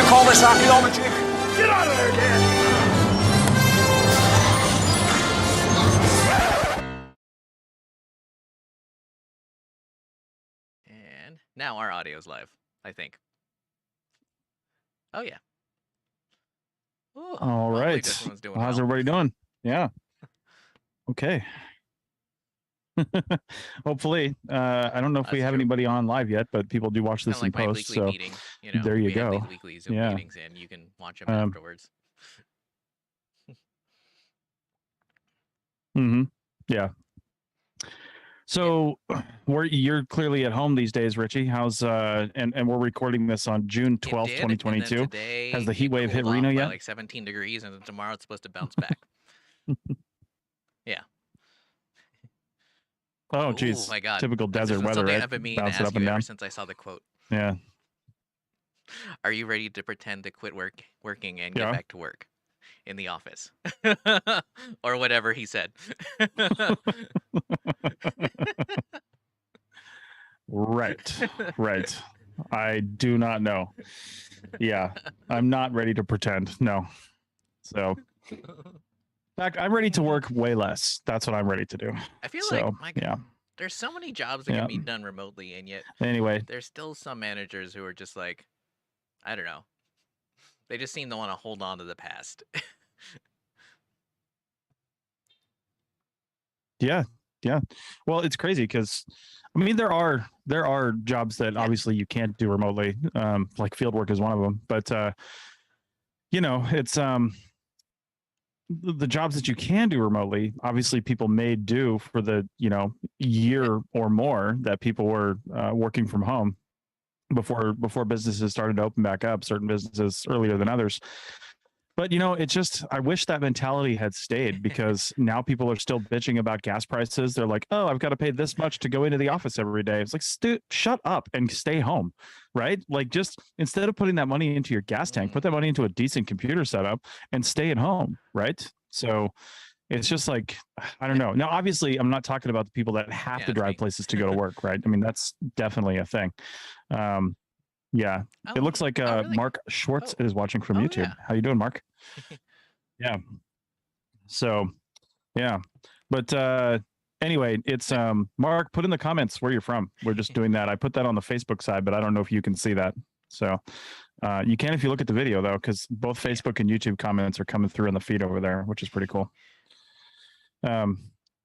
call this archaeology? Get out of there, Dan! And Now our audio's live, I think. Oh, yeah. Ooh, All hopefully right. this one's doing Well, how's well. everybody doing? Yeah. Okay. Hopefully. I don't know if we That's have true. anybody on live yet, but people do watch Kind this of in like my post. weekly So meeting. You know, there you we have go. these weekly Zoom Yeah. meetings, and you can watch them Um, afterwards. Yeah. So you're clearly at home these days, Richie. How's and we're recording this on June 12th, It did, and then 2022. today Has the heat it wave hit cooled Reno off by yet? like 17 degrees, and then tomorrow it's supposed to bounce back. Yeah. Oh, Oh geez. my God. Typical That's desert weather, something right? I've been meaning to Bouncing ask up you and ever down. since I saw the quote. Yeah. Are you ready to pretend to quit working and Yeah. get back to work in the office? Or whatever he said. Right. I do not know. Yeah. I'm not ready to pretend. No. So, in fact, I'm ready to work way less. That's what I'm ready to do. I feel So, like, my God, yeah. there's so many jobs that Yeah. can be done remotely, and yet Anyway, there's still some managers who are just like, I don't know. They just seem to want to hold on to the past. yeah. Well, it's crazy because I mean there are jobs that Yeah. obviously you can't do remotely. Like field work is one of them. But you know, it's the jobs that you can do remotely, obviously people made do for the, you know, year or more that people were working from home before businesses started to open back up, certain businesses earlier than others. But you know, it's just I wish that mentality had stayed because now people are still bitching about gas prices. They're like, "Oh, I've got to pay this much to go into the office every day." It's like, shut up and stay home, right? Like, just instead of putting that money into your gas tank, put that money into a decent computer setup and stay at home, right? So it's just like I don't know. Now, obviously, I'm not talking about the people that have to drive places to go to work, right? I mean, that's definitely a thing. Yeah, it looks like really? Mark Schwartz is watching from YouTube. Yeah. How you doing, Mark? Yeah. So, yeah, but anyway, it's Mark. Put in the comments where you're from. We're just doing that. I put that on the Facebook side, but I don't know if you can see that. So you can if you look at the video though, because both Facebook and YouTube comments are coming through in the feed over there, which is pretty cool.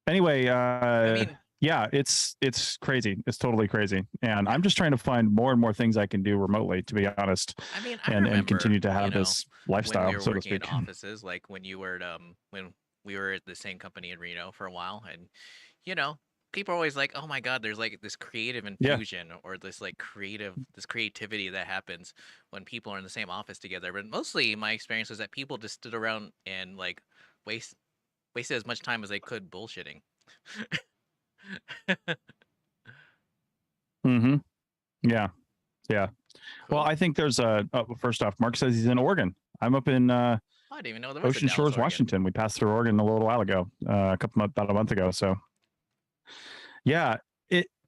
Anyway, I mean, yeah, it's crazy. It's totally crazy, and I'm just trying to find more and more things I can do remotely, to be honest. I mean, I and remember, continue to have this lifestyle, when we were so to working in speak. offices, like when you were when we were at the same company in Reno for a while, and you know, people are always like, "Oh my God, there's like this creative infusion or this like creativity that happens when people are in the same office together." But mostly, my experience was that people just stood around and like wasted as much time as they could bullshitting. Mm-hmm. Yeah. Cool. Well, I think there's first off, Mark says he's in Oregon. I'm up in I didn't even know there was Ocean Shores, Oregon. Washington. We passed through Oregon a little while ago, about a month ago. So, yeah,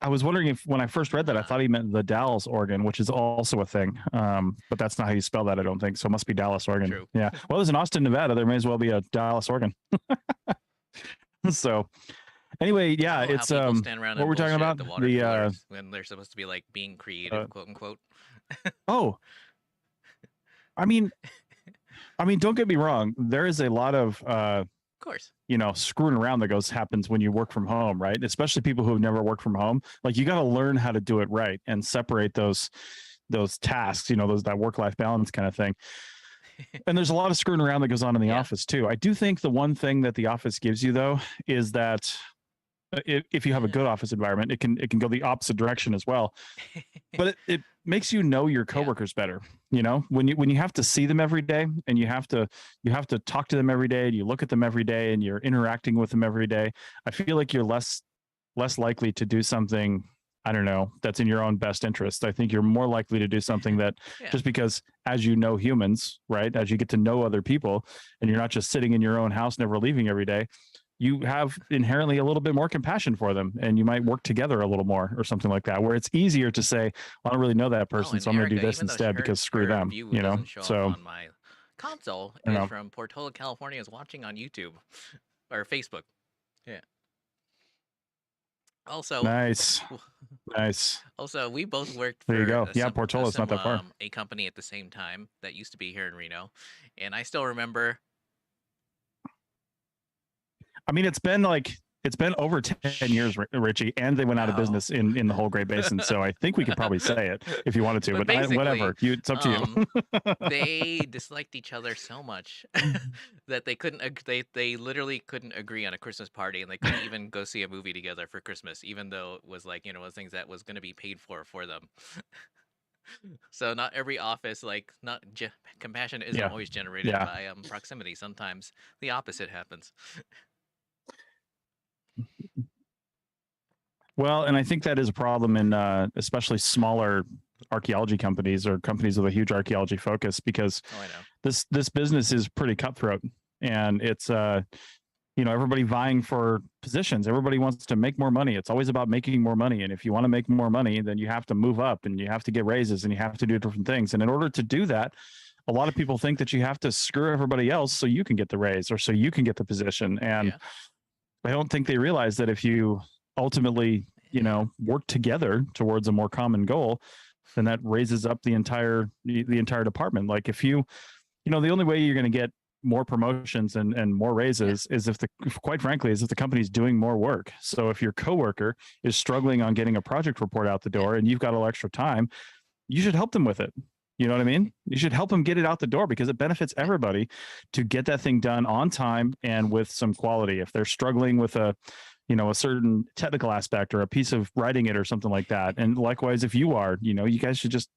I was wondering if when I first read that, I thought he meant the Dallas, Oregon, which is also a thing. But that's not how you spell that, I don't think. So it must be Dallas, Oregon. True. Yeah. Well, there's an Austin, Nevada. There may as well be a Dallas, Oregon. So anyway, yeah, it's stand around what we're talking about the when they're supposed to be like being creative, quote unquote. Oh, I mean, don't get me wrong. There is a lot of course, you know, screwing around that happens when you work from home, right? Especially people who have never worked from home. Like you got to learn how to do it right and separate those tasks, you know, that work-life balance kind of thing. And there's a lot of screwing around that goes on in the office too. I do think the one thing that the office gives you though is that if you have a good office environment, it can go the opposite direction as well. But it makes you know your coworkers better. You know, when you have to see them every day and you have to talk to them every day and you look at them every day and you're interacting with them every day, I feel like you're less likely to do something, I don't know, that's in your own best interest. I think you're more likely to do something that just because as you know humans, right, as you get to know other people and you're not just sitting in your own house, never leaving every day, you have inherently a little bit more compassion for them and you might work together a little more or something like that, where it's easier to say, well, I don't really know that person, so I'm going to do this instead because screw them, you know? So on my console is from Portola, California, is watching on YouTube or Facebook. Yeah. Also, Nice. Nice. Also, we both worked There you for go. Yeah, Portola's not that far. a company at the same time that used to be here in Reno, and I still remember. I mean, it's been over 10 years, Richie, and they went out of business in the whole Great Basin. So I think we could probably say it if you wanted to, but whatever. It's up to you. They disliked each other so much that they couldn't. They literally couldn't agree on a Christmas party, and they couldn't even go see a movie together for Christmas, even though it was like, one of things that was going to be paid for them. So not every office, like compassion isn't always generated by proximity. Sometimes the opposite happens. Well, and I think that is a problem in especially smaller archaeology companies or companies with a huge archaeology focus, because this business is pretty cutthroat, and it's everybody vying for positions. Everybody wants to make more money. It's always about making more money, and if you want to make more money, then you have to move up and you have to get raises and you have to do different things. And in order to do that, a lot of people think that you have to screw everybody else so you can get the raise or so you can get the position. And I don't think they realize that if you ultimately, work together towards a more common goal, then that raises up the entire department. Like if the only way you're going to get more promotions and more raises is if quite frankly, is if the company's doing more work. So if your coworker is struggling on getting a project report out the door and you've got a little extra time, you should help them with it. You know what I mean? You should help them get it out the door, because it benefits everybody to get that thing done on time and with some quality. If they're struggling with a certain technical aspect or a piece of writing it or something like that. And likewise, if you are, you guys should just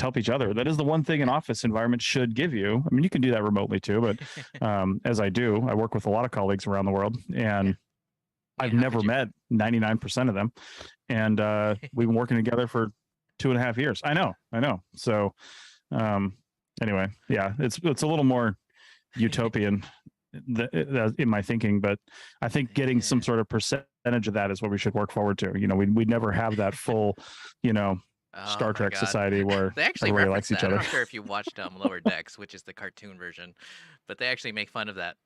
help each other. That is the one thing an office environment should give you. I mean, you can do that remotely too, but as I work with a lot of colleagues around the world, and I've never met 99% of them. And we've been working together for 2.5 years. I know. So anyway, it's a little more utopian in my thinking, but I think getting some sort of percentage of that is what we should work forward to. We'd never have that full, Star Trek society where they actually everybody likes each other. I'm not sure if you watched Lower Decks, which is the cartoon version, but they actually make fun of that.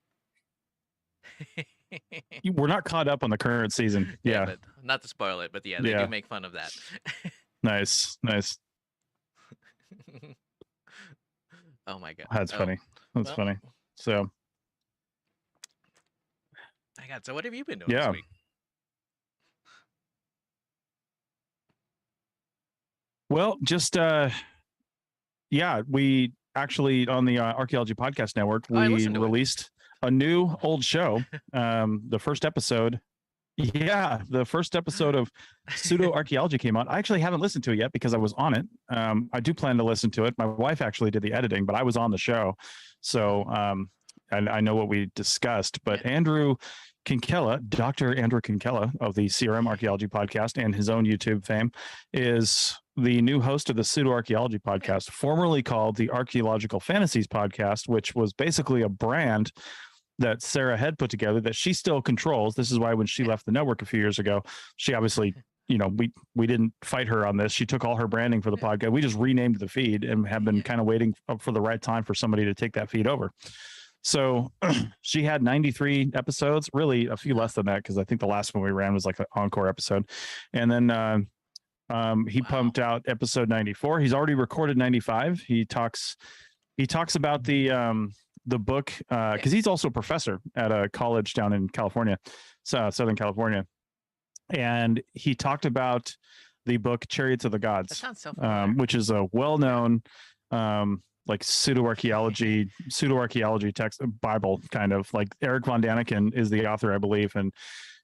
We're not caught up on the current season. Yeah, but not to spoil it, but they do make fun of that. Nice. Oh my god, that's funny. That's funny. So, my god. So what have you been doing this week? Well, just we actually on the Archaeology Podcast Network, we released a new old show. The first episode. Yeah, the first episode of Pseudo Archaeology came out. I actually haven't listened to it yet because I was on it. I do plan to listen to it. My wife actually did the editing, but I was on the show. So I know what we discussed. But Andrew Kinkella, Dr. Andrew Kinkella of the CRM Archaeology Podcast and his own YouTube fame, is the new host of the Pseudo Archaeology Podcast, formerly called the Archaeological Fantasies Podcast, which was basically a brand that Sarah had put together that she still controls. This is why when she left the network a few years ago, she obviously, we didn't fight her on this. She took all her branding for the podcast. We just renamed the feed and have been kind of waiting for the right time for somebody to take that feed over. So she had 93 episodes, really a few less than that, because I think the last one we ran was like an encore episode. And then he pumped out episode 94. He's already recorded 95. He talks about the book, because he's also a professor at a college down in California, Southern California. And he talked about the book Chariots of the Gods, that sounds so familiar. Which is a well-known like pseudo archaeology text, Bible kind of. Like Eric von Daniken is the author, I believe, and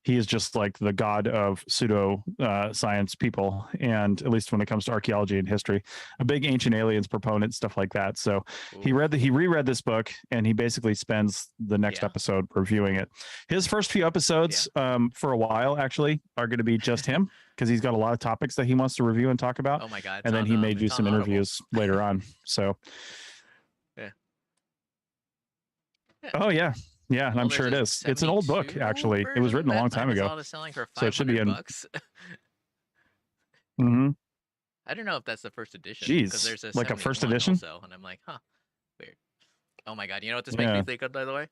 he is just like the god of pseudo science people, and at least when it comes to archaeology and history, a big ancient aliens proponent, stuff like that. So he reread this book, and he basically spends the next episode reviewing it. His first few episodes for a while actually are going to be just him, because he's got a lot of topics that he wants to review and talk about. Oh my god! And then he may do some interviews later on. So oh yeah. Yeah, and I'm sure it is. It's an old book, actually. It was written a long time ago. So it should be in. Mm-hmm. I don't know if that's the first edition. Jeez, there's like a first edition? Also, and I'm like, weird. Oh my god, you know what this makes me think of, by the way?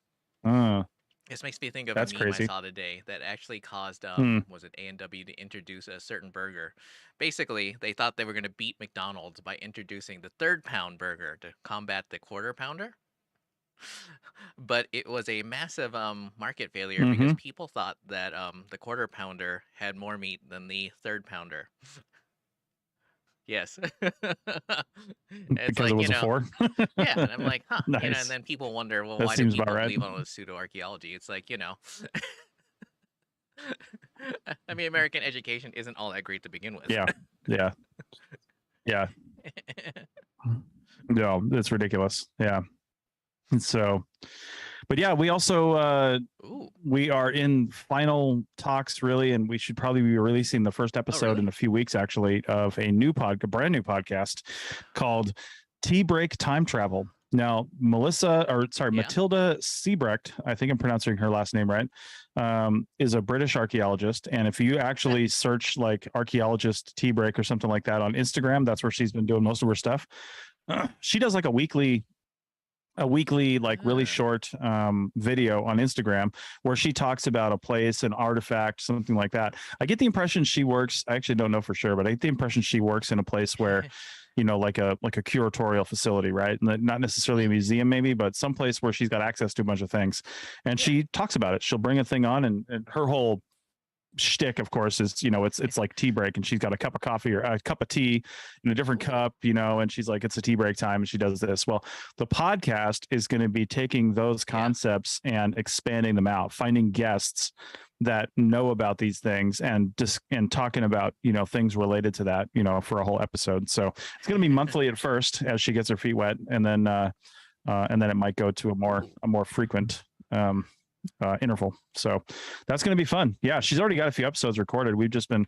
This makes me think of That's a meme crazy. I saw today that actually caused was it A&W to introduce a certain burger. Basically, they thought they were going to beat McDonald's by introducing the 3rd-pound burger to combat the quarter pounder. But it was a massive market failure because people thought that the quarter pounder had more meat than the 3rd-pounder. Yes. It's Because like, it was a 4. yeah, and I'm like, huh, Nice. and then people wonder, well, That why do seems about people right. believe on this pseudo-archaeology? It's like, I mean, American education isn't all that great to begin with. Yeah. No, it's ridiculous. Yeah. And so, but yeah, we also we are in final talks really, and we should probably be releasing the first episode in a few weeks actually of a brand new podcast called Tea Break Time Travel. Now, Matilda Siebrecht, I think I'm pronouncing her last name right, is a British archaeologist. And if you actually search like archaeologist tea break or something like that on Instagram, that's where she's been doing most of her stuff. She does like a weekly like really short video on Instagram where she talks about a place, an artifact, something like that. I get the impression she works, I actually don't know for sure, but I get the impression she works in a place where like a curatorial facility, right? Not necessarily a museum maybe, but someplace where she's got access to a bunch of things. And she talks about it. She'll bring a thing on, and her whole shtick, of course, is it's like tea break, and she's got a cup of coffee or a cup of tea in a different cup, and she's like, it's a tea break time, and she does this. Well, the podcast is going to be taking those concepts and expanding them out, finding guests that know about these things and talking about things related to that for a whole episode. So it's going to be monthly at first as she gets her feet wet, and then it might go to a more frequent interval. So that's going to be fun. Yeah, she's already got a few episodes recorded. We've just been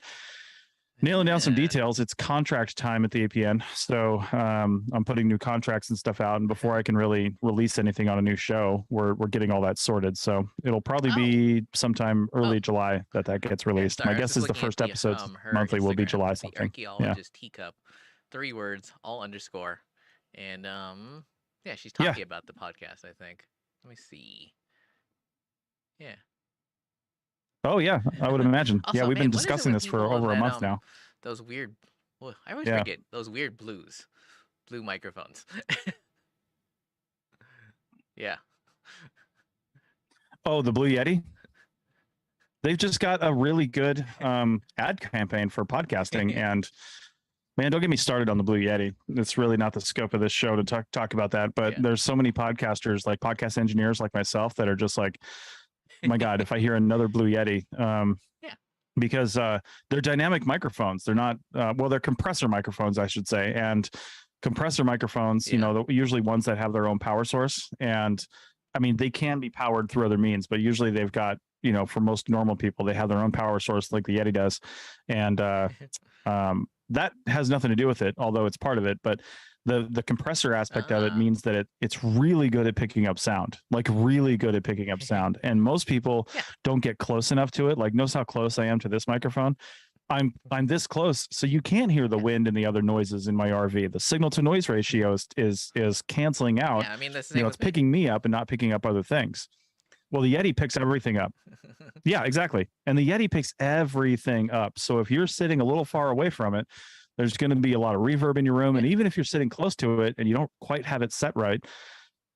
nailing down some details. It's contract time at the APN, so I'm putting new contracts and stuff out, and before I can really release anything on a new show, we're getting all that sorted. So it'll probably be sometime early July that gets released. My guess is the first episode monthly will be July something. The archaeologist teacup, 3 words, all underscore, and she's talking about the podcast, I think. Let me see. Yeah. Oh yeah, I would imagine. Also, yeah, we've been what is it discussing with this for people over a that, month now. Those weird, I always forget those weird blue microphones. Yeah. Oh, the Blue Yeti. They've just got a really good ad campaign for podcasting, and man, don't get me started on the Blue Yeti. It's really not the scope of this show to talk about that. But there's so many podcasters, like podcast engineers like myself, that are just like, my God, if I hear another Blue Yeti, because they're dynamic microphones. They're not, they're compressor microphones, I should say. And compressor microphones, usually ones that have their own power source. And I mean, they can be powered through other means, but usually they've got, for most normal people, they have their own power source like the Yeti does. And that has nothing to do with it, although it's part of it. But the compressor aspect of it means that it's really good at picking up sound, like really good at picking up sound. And most people don't get close enough to it. Like, notice how close I am to this microphone. I'm this close, so you can't hear the wind and the other noises in my RV. The signal to noise ratio is canceling out. Yeah, I mean, it's picking me up and not picking up other things. Well, the Yeti picks everything up. Yeah, exactly. And the Yeti picks everything up. So if you're sitting a little far away from it, there's going to be a lot of reverb in your room. And even if you're sitting close to it and you don't quite have it set right,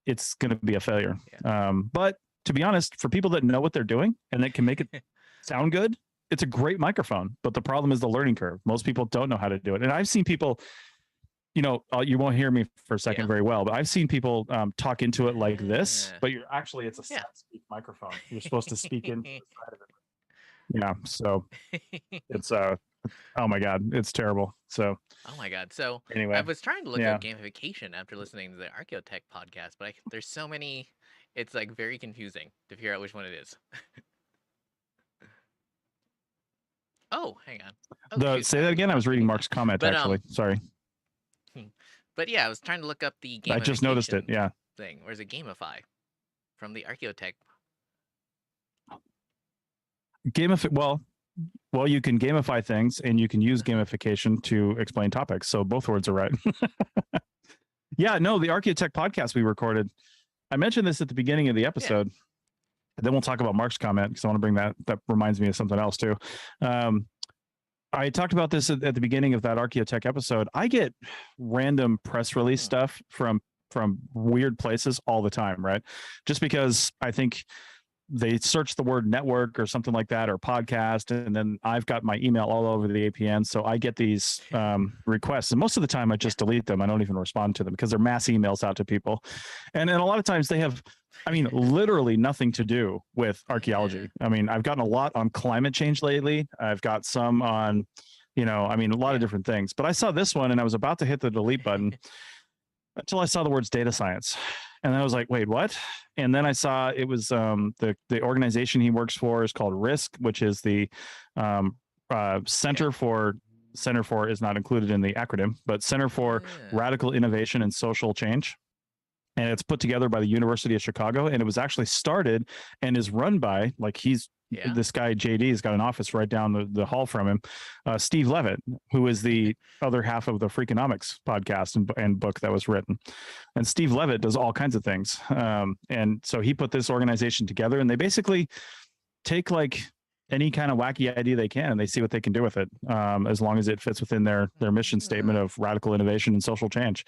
it's going to be a failure. But to be honest, for people that know what they're doing and that can make it sound good, it's a great microphone. But the problem is the learning curve. Most people don't know how to do it. And I've seen people, you won't hear me for a second very well, but I've seen people talk into it like this, but it's a side speak microphone. You're supposed to speak into the side of it. Yeah. So it's, oh my God, it's terrible. So, oh my God. So anyway, I was trying to look up gamification after listening to the Archaeotech podcast, but there's so many, it's like very confusing to figure out which one it is. Oh, hang on. Say that again. I was reading Mark's comment, actually. Sorry. But yeah, I was trying to look up the gamification. I just noticed it. Yeah. Thing. Where's it? Gamify from the Archaeotech. Well, you can gamify things, and you can use gamification to explain topics. So both words are right. Yeah. No, the Archaeotech podcast we recorded. I mentioned this at the beginning of the episode. Then we'll talk about Mark's comment because I want to bring that reminds me of something else too. I talked about this at the beginning of that Archaeotech episode. I get random press release stuff from weird places all the time, right? Just because I think they search the word network or something like that, or podcast, and then I've got my email all over the APN, so I get these requests, and most of the time I just delete them. I don't even respond to them because they're mass emails out to people, and a lot of times they have, I mean, literally nothing to do with archaeology. I mean, I've gotten a lot on climate change lately. I've got some on, a lot of different things. But I saw this one and I was about to hit the delete button until I saw the words data science. And I was like, wait, what? And then I saw it was the organization he works for is called RISC, which is the Center for is not included in the acronym, but Center for Radical Innovation and Social Change. And it's put together by the University of Chicago, and it was actually started and is run by, like, this guy JD has got an office right down the hall from him, Steve Levitt, who is the other half of the Freakonomics podcast and book that was written. And Steve Levitt does all kinds of things, and so he put this organization together, and they basically take like any kind of wacky idea they can, and they see what they can do with it, as long as it fits within their mission statement of radical innovation and social change.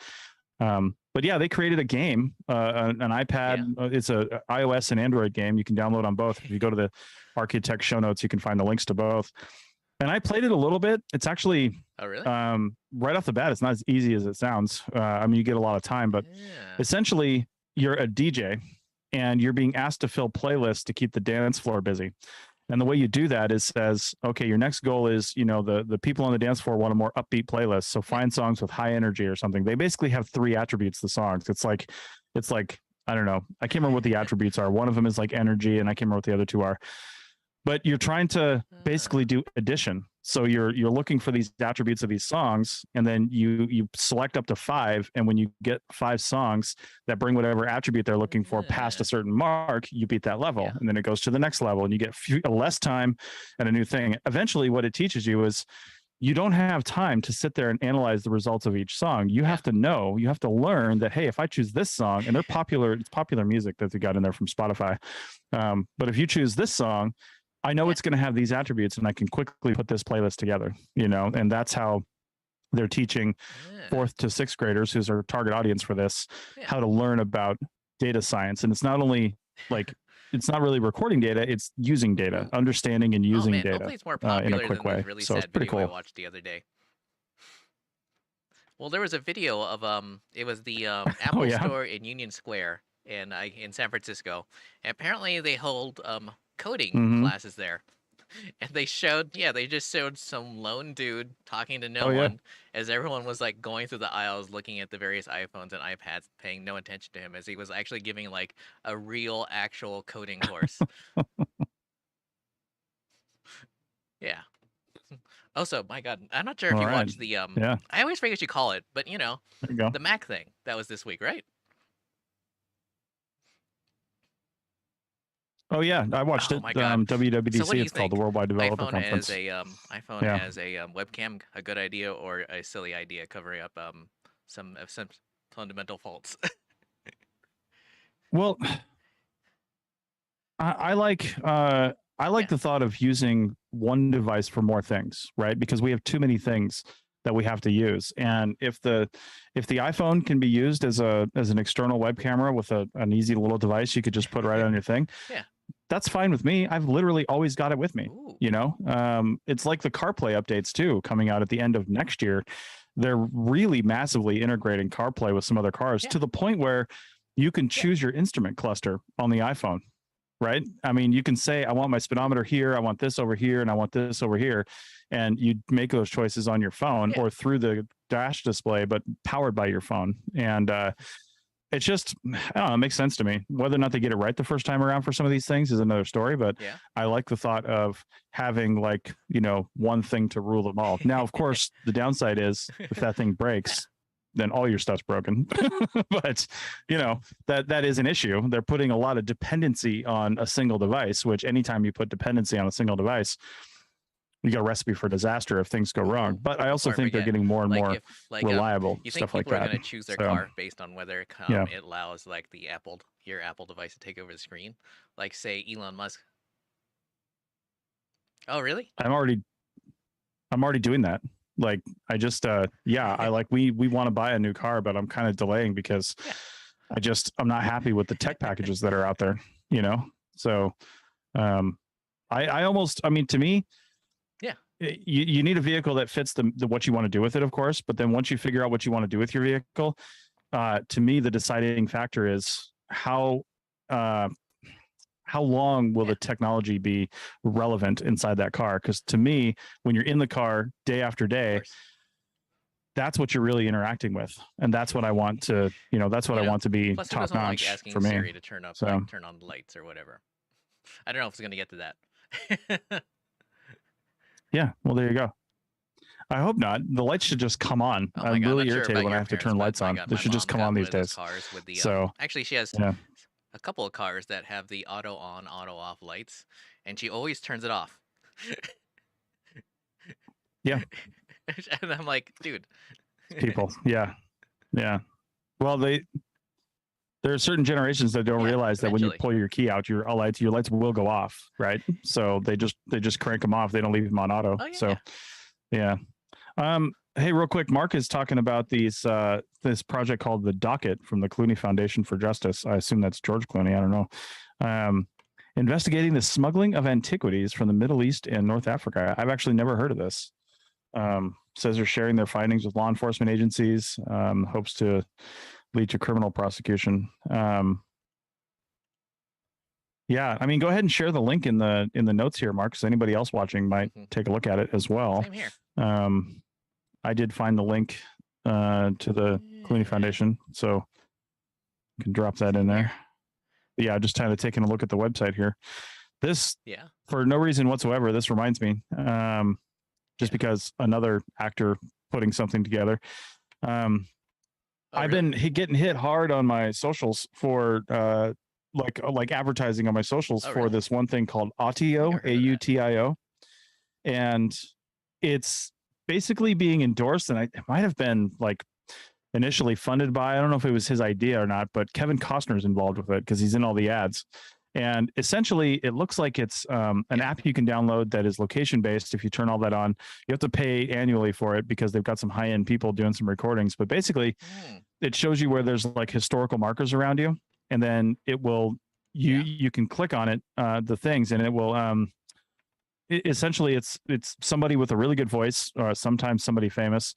But yeah, they created a game, an iPad. It's a iOS and Android game. You can download on both. If you go to the Archaeotech show notes, you can find the links to both. And I played it a little bit. It's actually, right off the bat, it's not as easy as it sounds. I mean, you get a lot of time, but essentially you're a DJ and you're being asked to fill playlists to keep the dance floor busy. And the way you do that is says, okay, your next goal is, the people on the dance floor want a more upbeat playlist. So find songs with high energy or something. They basically have 3 attributes, the songs. It's like, I don't know. I can't remember what the attributes are. One of them is like energy, and I can't remember what the other 2 are. But you're trying to basically do addition. So you're looking for these attributes of these songs, and then you select up to 5. And when you get 5 songs that bring whatever attribute they're looking for past a certain mark, you beat that level. And then it goes to the next level, and you get less time and a new thing. Eventually, what it teaches you is you don't have time to sit there and analyze the results of each song. You have to know, you have to learn that, hey, if I choose this song, and it's popular music that they got in there from Spotify. But if you choose this song, I know it's going to have these attributes, and I can quickly put this playlist together, and that's how they're teaching 4th to 6th graders, who's our target audience for this, how to learn about data science. And it's not only like, it's not really recording data, it's using data, understanding and using data hopefully it's more popular in a quick than way. the really So it's sad pretty video I cool. watched the other day. Well, there was a video of it was the Apple Store in Union Square in San Francisco. And apparently they hold coding classes there. And they just showed some lone dude talking to no one as everyone was like going through the aisles looking at the various iPhones and iPads, paying no attention to him as he was actually giving like a real actual coding course. Yeah. Also, my God, I'm not sure if you watched the I always forget what you call it, but the Mac thing that was this week, right? Oh yeah, I watched it. My God. WWDC. So it's called the Worldwide Developer Conference. iPhone as a webcam, a good idea or a silly idea, covering up some fundamental faults. Well, I like the thought of using one device for more things, right? Because we have too many things that we have to use. And if the iPhone can be used as an external web camera with an easy little device you could just put right on your thing, that's fine with me. I've literally always got it with me. It's like the CarPlay updates too, coming out at the end of next year. They're really massively integrating CarPlay with some other cars to the point where you can choose your instrument cluster on the iPhone. Right? I mean, you can say, I want my speedometer here, I want this over here, and I want this over here. And you make those choices on your phone or through the dash display, but powered by your phone. And it's just, I don't know, it makes sense to me. Whether or not they get it right the first time around for some of these things is another story. But I like the thought of having one thing to rule them all. Now, of course, the downside is if that thing breaks, then all your stuff's broken. But that is an issue. They're putting a lot of dependency on a single device, which anytime you put dependency on a single device, you got a recipe for disaster if things go wrong. But I also Before I think they're forget, getting more and like more if like reliable you think stuff like people are that. going to choose their So, car based on whether yeah. it allows like your Apple device to take over the screen, like say Elon Musk. Oh, really? I'm already doing that. Like I just I like we want to buy a new car, but I'm kind of delaying because I'm not happy with the tech packages that are out there, you know. So I mean, to me, you need a vehicle that fits the what you want to do with it, of course. But then once you figure out what you want to do with your vehicle, to me, the deciding factor is how long will the technology be relevant inside that car? Because to me, when you're in the car day after day, that's what you're really interacting with, and that's what I want to, that's what I want to be Plus, top notch like asking for me. Siri to turn on the lights or whatever. I don't know if it's going to get to that. Yeah, well, there you go. I hope not. The lights should just come on. I'm really irritated when I have to turn lights on. They should just come on these days. Cars with the, so actually, she has a couple of cars that have the auto on, auto off lights, and she always turns it off. Yeah. And I'm like, dude. People. Yeah. Well, there are certain generations that don't realize that when you pull your key out, your lights will go off, right? So they just crank them off. They don't leave them on auto. Oh, yeah. So yeah. Hey, real quick, Mark is talking about this project called The Docket from the Clooney Foundation for Justice. I assume that's George Clooney. I don't know. Investigating the smuggling of antiquities from the Middle East and North Africa. I've actually never heard of this. Says they're sharing their findings with law enforcement agencies. Hopes to lead to criminal prosecution. Yeah, I mean, go ahead and share the link in the notes here, Mark, because anybody else watching might take a look at it as well. Same here. I did find the link to the Clooney Foundation, so you can drop that in there. Yeah, just kind of taking a look at the website here. This, for no reason whatsoever, this reminds me, just because another actor putting something together. I've been getting hit hard on my socials for like advertising on my socials for this one thing called Autio, AUTIO, and it's basically being endorsed, and it might have been like initially funded by, I don't know if it was his idea or not, but Kevin Costner's involved with it because he's in all the ads. And essentially, it looks like it's an app you can download that is location based. If you turn all that on, you have to pay annually for it because they've got some high end people doing some recordings. But basically, it shows you where there's like historical markers around you, and then it will you can click on it, the things, and it will. Essentially, it's somebody with a really good voice, or sometimes somebody famous,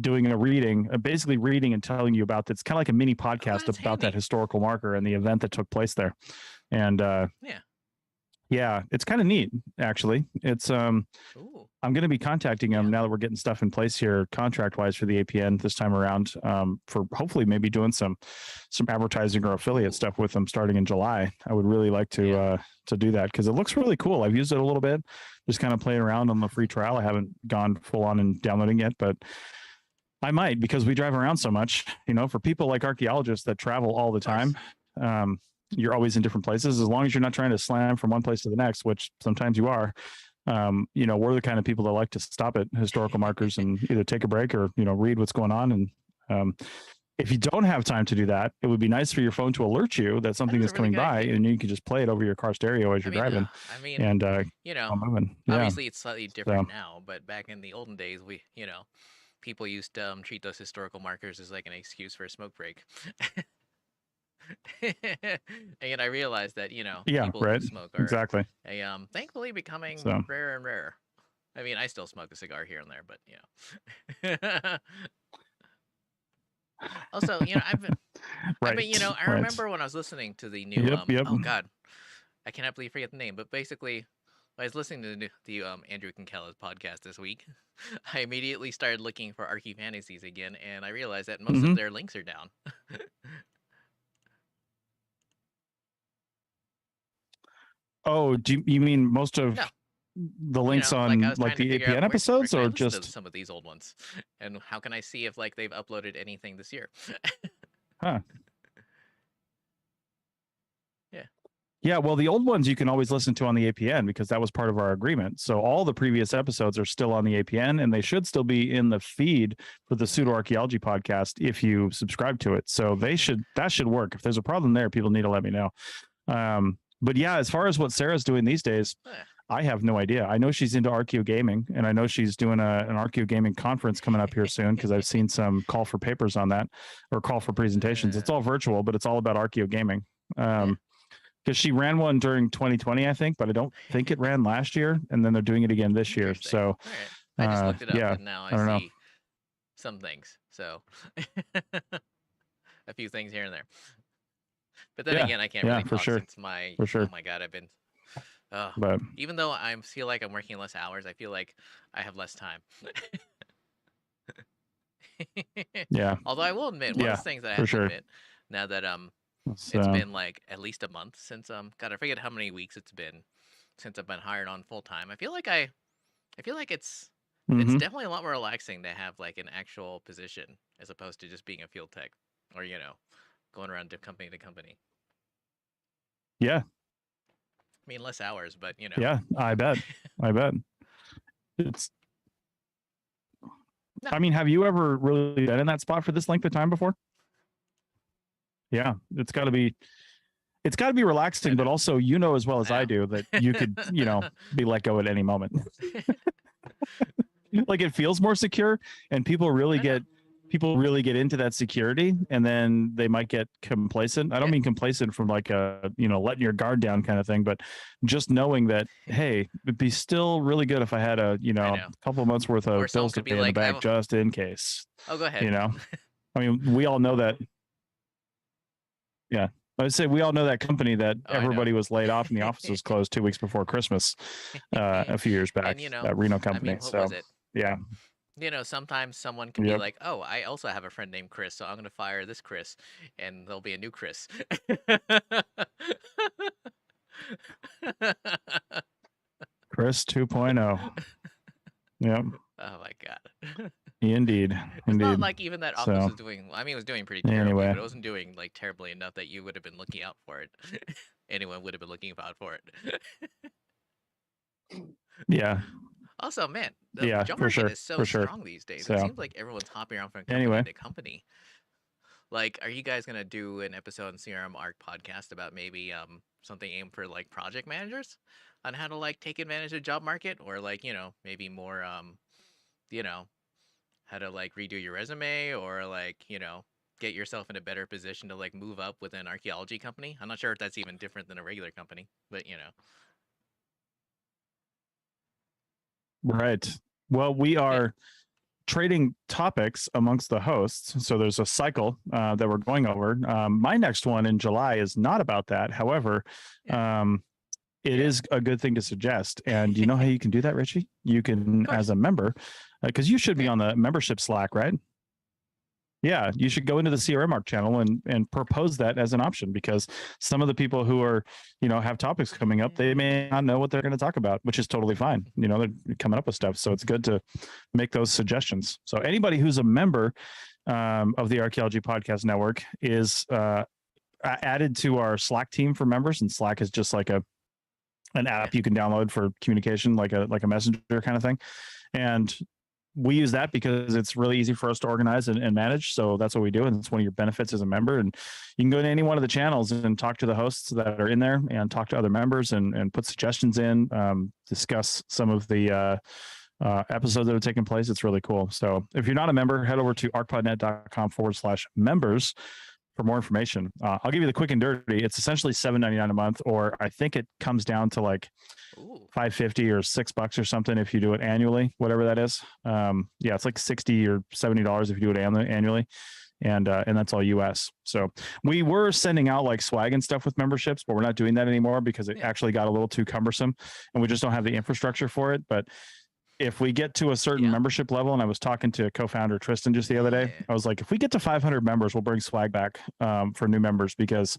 doing a reading, basically reading and telling you about. It's kind of like a mini podcast about that historical marker and the event that took place there. And yeah, it's kind of neat, actually. It's I'm going to be contacting them now that we're getting stuff in place here, contract wise, for the APN this time around, for hopefully maybe doing some advertising or affiliate stuff with them starting in July. I would really like to do that because it looks really cool. I've used it a little bit, just kind of playing around on the free trial. I haven't gone full on and downloading yet, but I might, because we drive around so much. For people like archaeologists that travel all the time, you're always in different places. As long as you're not trying to slam from one place to the next, which sometimes you are, we're the kind of people that like to stop at historical markers and either take a break or, read what's going on. And if you don't have time to do that, it would be nice for your phone to alert you that something is coming by, and you can just play it over your car stereo as you're driving. And moving. Obviously it's slightly different now, but back in the olden days, people used to treat those historical markers as like an excuse for a smoke break. And I realized that, people who smoke are thankfully becoming rarer and rarer. I mean, I still smoke a cigar here and there, but also, I remember when I was listening to the new oh god, I cannot believe I forget the name, but basically I was listening to the Andrew Kinkella's podcast this week. I immediately started looking for Archie Fantasies again, and I realized that most of their links are down. Oh, do you mean most of the links on like the APN episodes, or just some of these old ones? And how can I see if like they've uploaded anything this year? Huh. Yeah. Yeah, well, the old ones you can always listen to on the APN because that was part of our agreement. So all the previous episodes are still on the APN, and they should still be in the feed for the Pseudo Archaeology podcast if you subscribe to it. So that should work. If there's a problem there, people need to let me know. But yeah, as far as what Sarah's doing these days, I have no idea. I know she's into Archeo gaming, and I know she's doing an Archeo gaming conference coming up here soon because I've seen some call for papers on that or call for presentations. It's all virtual, but it's all about Archeo gaming. Because she ran one during 2020, I think, but I don't think it ran last year, and then they're doing it again this year. So I just looked it up, yeah, and now I don't know. see some things. So a few things here and there. But then again, I can't really talk since my oh my god, I've been but even though I feel like I'm working less hours, I feel like I have less time. Yeah. Although I will admit, one of the things that I have to admit now that it's been like at least a month since God, I forget how many weeks it's been since I've been hired on full time. I feel like it's definitely a lot more relaxing to have like an actual position as opposed to just being a field tech or going around to company to company. Yeah. I mean, less hours, but Yeah, I bet. It's. No. I mean, have you ever really been in that spot for this length of time before? Yeah, it's got to be relaxing, but also as well as I do that you could be let go at any moment. Like it feels more secure, and people really get into that security, and then they might get complacent. I don't mean complacent from like a letting your guard down kind of thing, but just knowing that hey, it'd be still really good if I had a couple of months worth of bills to pay in the bank just in case. Oh, go ahead. I mean, we all know that. Yeah. I would say we all know that company that everybody was laid off and the office was closed 2 weeks before Christmas a few years back. And, that Reno company. I mean, what was it? Yeah. Sometimes someone can be like, oh, I also have a friend named Chris, so I'm going to fire this Chris, and there'll be a new Chris. Chris 2.0. Yep. Oh, my God. Indeed. It's not like even that office was doing, I mean, it was doing pretty terribly, but it wasn't doing like terribly enough that you would have been looking out for it. Anyone would have been looking out for it. Yeah. Also, man, the job market is so strong these days. So, it seems like everyone's hopping around from company to company. Like, are you guys going to do an episode on CRM Arc podcast about maybe something aimed for like project managers on how to like take advantage of the job market, or like, maybe more how to like redo your resume, or like, get yourself in a better position to like move up with an archaeology company? I'm not sure if that's even different than a regular company, but Right. Well, we are trading topics amongst the hosts. So there's a cycle that we're going over. My next one in July is not about that. However, it is a good thing to suggest. And you know how you can do that, Richie? You can, as a member, because you should be on the membership Slack, right? Yeah, you should go into the CRM Arc channel and propose that as an option, because some of the people who are, have topics coming up, they may not know what they're going to talk about, which is totally fine. They're coming up with stuff. So it's good to make those suggestions. So anybody who's a member of the Archaeology Podcast Network is added to our Slack team for members. And Slack is just like an app you can download for communication, like a messenger kind of thing. And we use that because it's really easy for us to organize and manage. So that's what we do. And it's one of your benefits as a member. And you can go to any one of the channels and talk to the hosts that are in there and talk to other members and put suggestions in, discuss some of the episodes that have taken place. It's really cool. So if you're not a member, head over to arcpodnet.com/members for more information. I'll give you the quick and dirty. It's essentially $7.99 a month, or I think it comes down to like $5.50 or $6 or something if you do it annually, whatever that is. It's like $60 or $70 if you do it annually, and that's all US. So we were sending out like swag and stuff with memberships, but we're not doing that anymore because it actually got a little too cumbersome, and we just don't have the infrastructure for it. But if we get to a certain membership level, and I was talking to co-founder Tristan just the other day, I was like, if we get to 500 members, we'll bring swag back for new members, because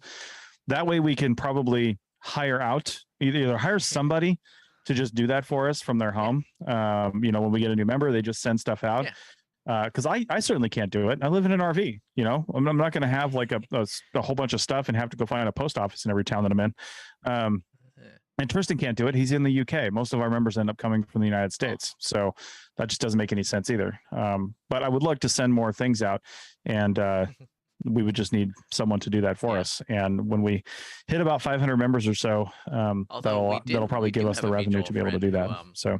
that way we can probably hire out, either hire somebody to just do that for us from their home. When we get a new member, they just send stuff out. because I certainly can't do it. I live in an RV. You know, I'm not going to have like a whole bunch of stuff and have to go find a post office in every town that I'm in. And Tristan can't do it. He's in the UK. Most of our members end up coming from the United States. So that just doesn't make any sense either. But I would like to send more things out, and we would just need someone to do that for us. And when we hit about 500 members or so, that'll probably give us the revenue to be able to do that. So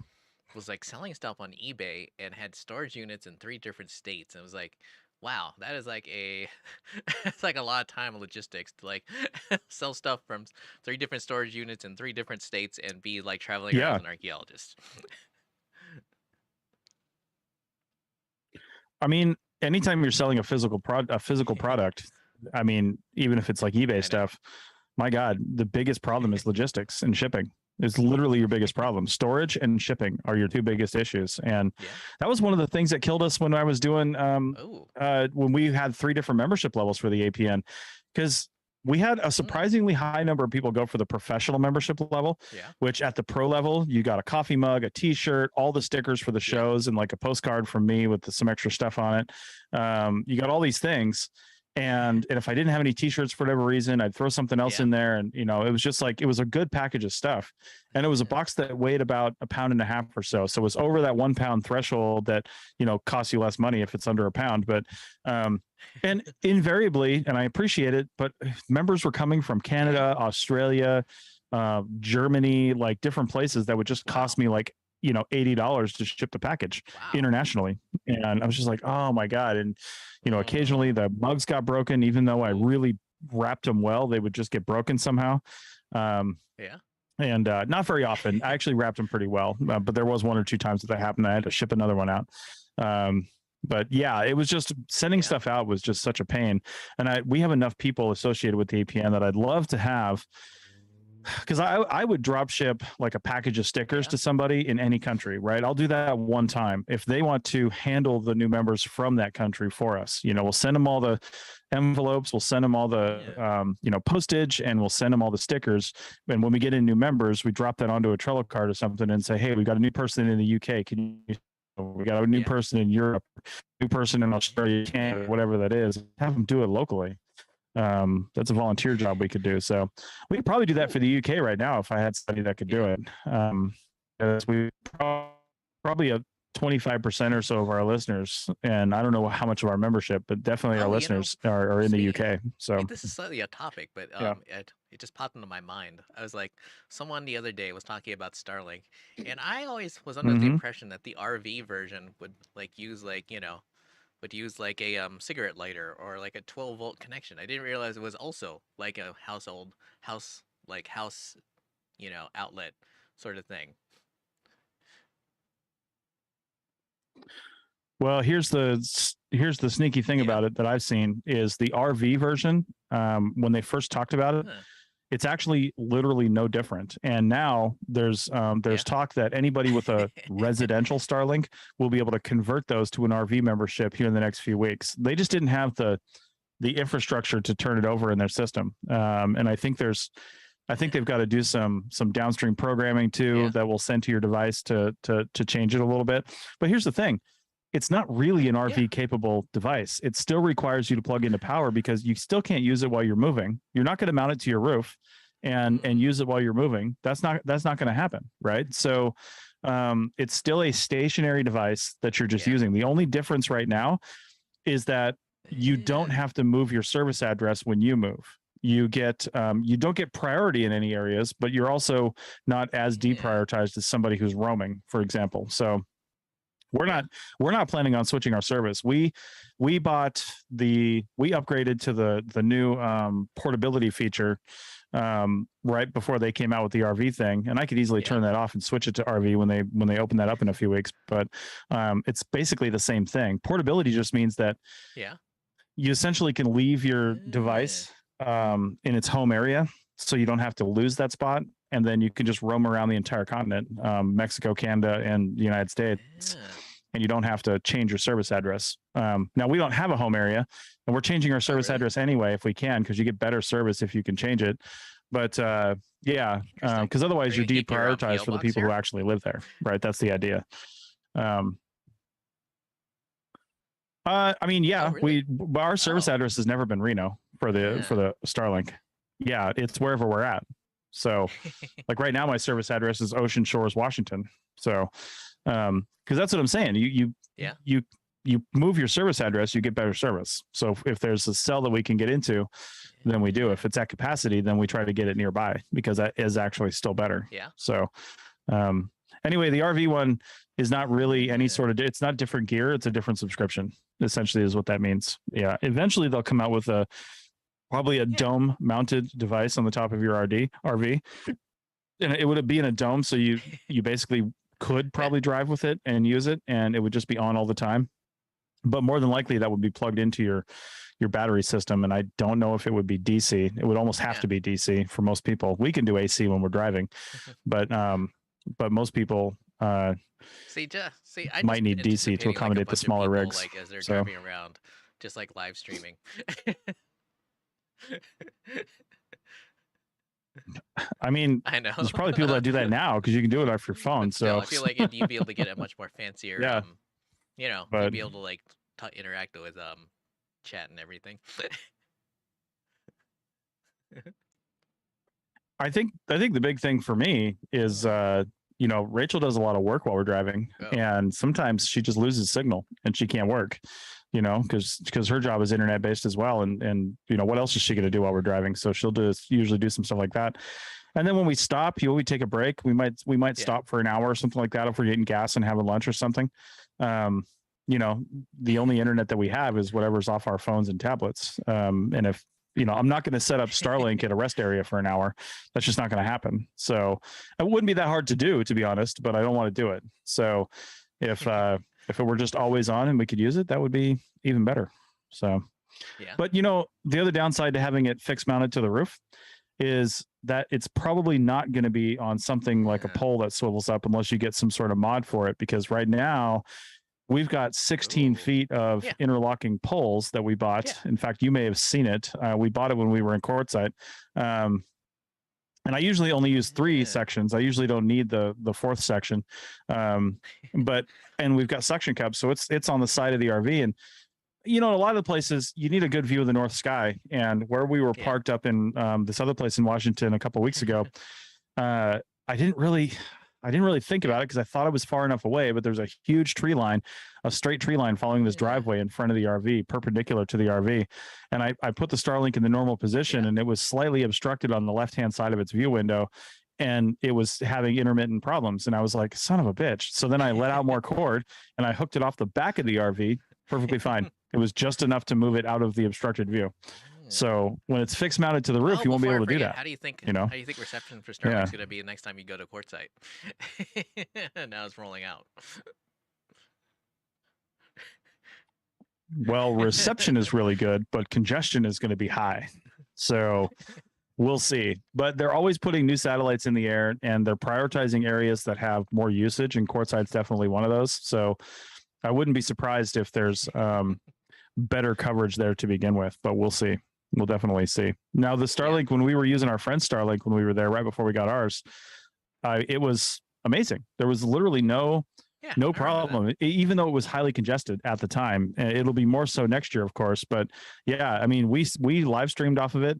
was like selling stuff on eBay and had storage units in 3 different states. And it was like, wow, that is like it's like a lot of time and logistics to like sell stuff from 3 different storage units in 3 different states and be like traveling around as an archaeologist. I mean, anytime you're selling a physical product, I mean, even if it's like eBay stuff, my God, the biggest problem is logistics and shipping. It's literally your biggest problem. Storage and shipping are your 2 biggest issues. And that was one of the things that killed us when I was doing, when we had 3 different membership levels for the APN, because we had a surprisingly high number of people go for the professional membership level, which at the pro level, you got a coffee mug, a t-shirt, all the stickers for the shows, and like a postcard from me with some extra stuff on it. You got all these things. And if I didn't have any t-shirts for whatever reason, I'd throw something else in there. And, you know, it was just like, it was a good package of stuff. And it was a box that weighed about 1.5 pounds or so. So it was over that 1 pound threshold that, you know, costs you less money if it's under 1 pound. But, and invariably, and I appreciate it, but members were coming from Canada, Australia, Germany, like different places that would just cost me like, you know, $80 to ship the package internationally. And I was just like, oh my God. And, you know, occasionally the mugs got broken, even though I really wrapped them well, they would just get broken somehow. And not very often. I actually wrapped them pretty well, but there was 1 or 2 times that happened. I had to ship another one out. But yeah, it was just sending stuff out was just such a pain. And we have enough people associated with the APN that I'd love to have, because I would drop ship like a package of stickers to somebody in any country, right? I'll do that one time. If they want to handle the new members from that country for us, you know, we'll send them all the envelopes, we'll send them all the, you know, postage, and we'll send them all the stickers. And when we get in new members, we drop that onto a Trello card or something and say, hey, we got a new person in the UK. We got a new person in Europe, new person in Australia, Canada, whatever that is. Have them do it locally. That's a volunteer job we could do. So we could probably do that for the UK right now if I had somebody that could do it. Because we probably a 25% or so of our listeners, and I don't know how much of our membership, but definitely our listeners are in the UK. So this is slightly a topic, but it just popped into my mind. I was like, someone the other day was talking about Starlink, and I always was under the impression that the RV version would like use like, you know, would use like a cigarette lighter or like a 12-volt connection. I didn't realize it was also like a house, you know, outlet sort of thing. Well, here's the sneaky thing about it that I've seen is the RV version. When they first talked about it, it's actually literally no different. And now there's talk that anybody with a residential Starlink will be able to convert those to an RV membership here in the next few weeks. They just didn't have the infrastructure to turn it over in their system. And I think they've got to do some downstream programming too that will send to your device to change it a little bit. But here's the thing. It's not really an RV capable device. It still requires you to plug into power because you still can't use it while you're moving. You're not going to mount it to your roof and use it while you're moving. That's not going to happen, right? So it's still a stationary device that you're just using. The only difference right now is that you don't have to move your service address when you move. You don't get priority in any areas, but you're also not as deprioritized as somebody who's roaming, for example. So we're not planning on switching our service. We upgraded to the new portability feature right before they came out with the RV thing, and I could easily turn that off and switch it to RV when they open that up in a few weeks. But it's basically the same thing. Portability just means that you essentially can leave your device in its home area, so you don't have to lose that spot. And then you can just roam around the entire continent, Mexico, Canada, and the United States, and you don't have to change your service address. Now, we don't have a home area, and we're changing our service address anyway if we can, because you get better service if you can change it. But because otherwise you're deprioritized for the people who actually live there, right? That's the idea. I mean, yeah, really? our service Oh. address has never been Reno for the Starlink. Yeah, it's wherever we're at. So, like right now, my service address is Ocean Shores, Washington. So, because that's what I'm saying. Yeah. You move your service address, you get better service. So if there's a cell that we can get into, then we do. If it's at capacity, then we try to get it nearby because that is actually still better. Yeah. So, anyway, the RV one is not really any sort of, it's not different gear. It's a different subscription, essentially, is what that means. Yeah. Eventually, they'll come out with probably a dome mounted device on the top of your RV. And it would be in a dome. So you basically could probably drive with it and use it, and it would just be on all the time. But more than likely, that would be plugged into your battery system. And I don't know if it would be DC. It would almost have to be DC for most people. We can do AC when we're driving, but most people I might need DC to accommodate the smaller people, rigs. like as they're driving around, just like live streaming. I mean, I know there's probably people that do that now because you can do it off your phone. So I feel like you'd be able to get a much more fancier, you'd be able to like interact with chat and everything. I think the big thing for me is Rachel does a lot of work while we're driving, and sometimes she just loses signal and she can't work, because her job is internet based as well, and what else is she going to do while we're driving? So she'll usually do some stuff like that. And then when we stop, we take a break. We might stop for an hour or something like that if we're getting gas and having lunch or something. The only internet that we have is whatever's off our phones and tablets. And if I'm not going to set up Starlink at a rest area for an hour. That's just not going to happen. So it wouldn't be that hard to do, to be honest, but I don't want to do it. So if it were just always on and we could use it, that would be even better. So, but the other downside to having it fixed mounted to the roof is that it's probably not going to be on something like a pole that swivels up unless you get some sort of mod for it. Because right now we've got 16 feet of interlocking poles that we bought. Yeah. In fact, you may have seen it. We bought it when we were in Quartzsite. And I usually only use 3 sections. I usually don't need the 4th section. And we've got suction cups. So it's on the side of the RV. And, a lot of the places you need a good view of the north sky. And where we were parked up in this other place in Washington a couple of weeks ago, I didn't really think about it because I thought it was far enough away, but there's a huge tree line, a straight tree line following this driveway in front of the RV, perpendicular to the RV. And I put the Starlink in the normal position and it was slightly obstructed on the left-hand side of its view window. And it was having intermittent problems. And I was like, son of a bitch. So then I let out more cord and I hooked it off the back of the RV, perfectly fine. It was just enough to move it out of the obstructed view. So when it's fixed mounted to the roof, you won't be able to do that. How do you think reception for Starlink's going to be next time you go to Quartzsite? Now it's rolling out. Well, reception is really good, but congestion is going to be high. So we'll see. But they're always putting new satellites in the air, and they're prioritizing areas that have more usage, and Quartzsite's definitely one of those. So I wouldn't be surprised if there's better coverage there to begin with, but we'll see. We'll definitely see. Now, the Starlink, when we were using our friend's Starlink, when we were there right before we got ours, it was amazing. There was literally no problem, even though it was highly congested at the time. It'll be more so next year, of course. But yeah, I mean, we live streamed off of it.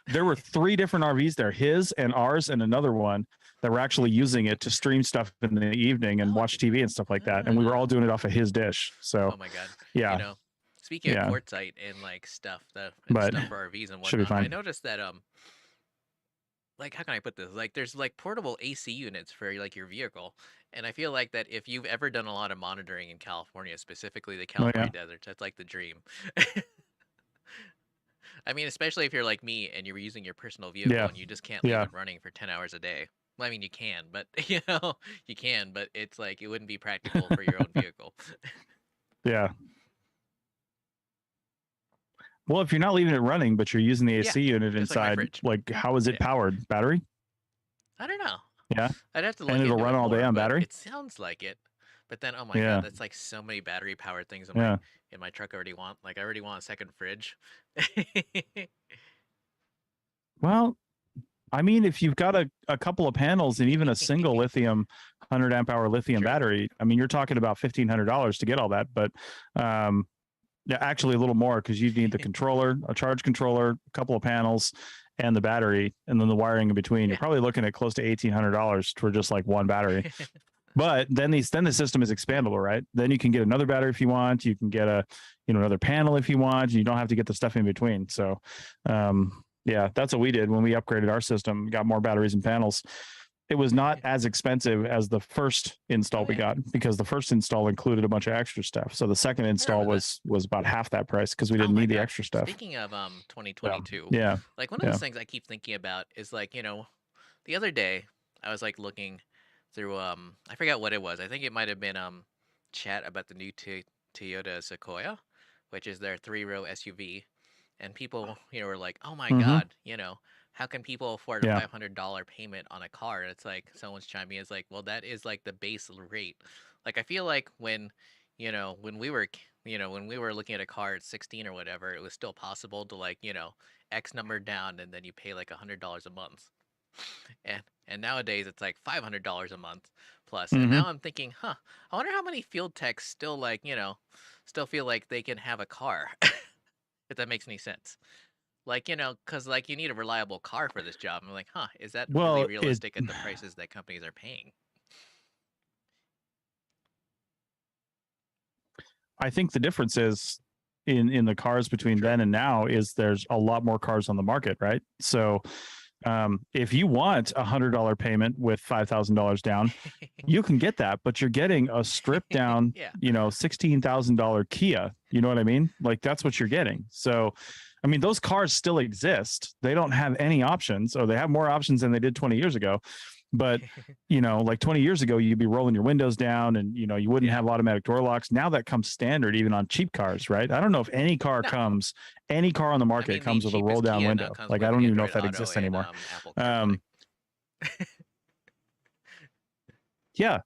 There were 3 different RVs there, his and ours and another one, that were actually using it to stream stuff in the evening and watch TV and stuff like that. And we were all doing it off of his dish. So, oh my God. Yeah. Speaking of Quartzsite and like stuff stuff for RVs and whatnot, I noticed that like, how can I put this? Like, there's like portable AC units for like your vehicle, and I feel like that if you've ever done a lot of monitoring in California, specifically the California deserts, that's like the dream. I mean, especially if you're like me and you're using your personal vehicle and you just can't leave it running for 10 hours a day. Well, I mean, you can, but you can, but it's like it wouldn't be practical for your own vehicle. Yeah. Well, if you're not leaving it running, but you're using the AC unit inside, like how is it powered? Battery? I don't know. Yeah. I'd have to look and it'll run all day on battery? It sounds like it. But then, oh my God, that's like so many battery powered things in my truck I already want. Like I already want a second fridge. Well, I mean, if you've got a couple of panels and even a single lithium 100 amp hour lithium battery, I mean, you're talking about $1,500 to get all that. But yeah, actually a little more, because you need the controller, a charge controller, a couple of panels, and the battery, and then the wiring in between. You're probably looking at close to $1,800 for just like one battery. But then the system is expandable, right? Then you can get another battery if you want. You can get another panel if you want. You don't have to get the stuff in between. So yeah, that's what we did when we upgraded our system, got more batteries and panels. It was not as expensive as the first install we got, because the first install included a bunch of extra stuff. So the second install was about half that price, because we didn't need the extra stuff. Speaking of 2022, like one of those things I keep thinking about is like, the other day I was like looking through I forgot what it was. I think it might have been chat about the new Toyota Sequoia, which is their 3-row SUV, and people were like, oh my god, how can people afford a $500 payment on a car? And it's like, someone's chiming in, it's like, well, that is like the base rate. Like, I feel like when we were looking at a car at 16 or whatever, it was still possible to like X number down, and then you pay like $100 a month. And nowadays it's like $500 a month plus. And now I'm thinking, I wonder how many field techs still like still feel like they can have a car. If that makes any sense. Like, because like you need a reliable car for this job. I'm like, is that really realistic at the prices that companies are paying? I think the difference is in the cars between then and now is there's a lot more cars on the market, right? So if you want $100 payment with $5,000 down, you can get that, but you're getting a stripped down, $16,000 Kia. You know what I mean? Like, that's what you're getting. So, I mean, those cars still exist. They don't have any options, or they have more options than they did 20 years ago. But, like 20 years ago, you'd be rolling your windows down, and, you wouldn't have automatic door locks. Now that comes standard even on cheap cars, right? I don't know if any car on the market comes with a roll down window. Like, I don't even know if that exists anymore. Yeah,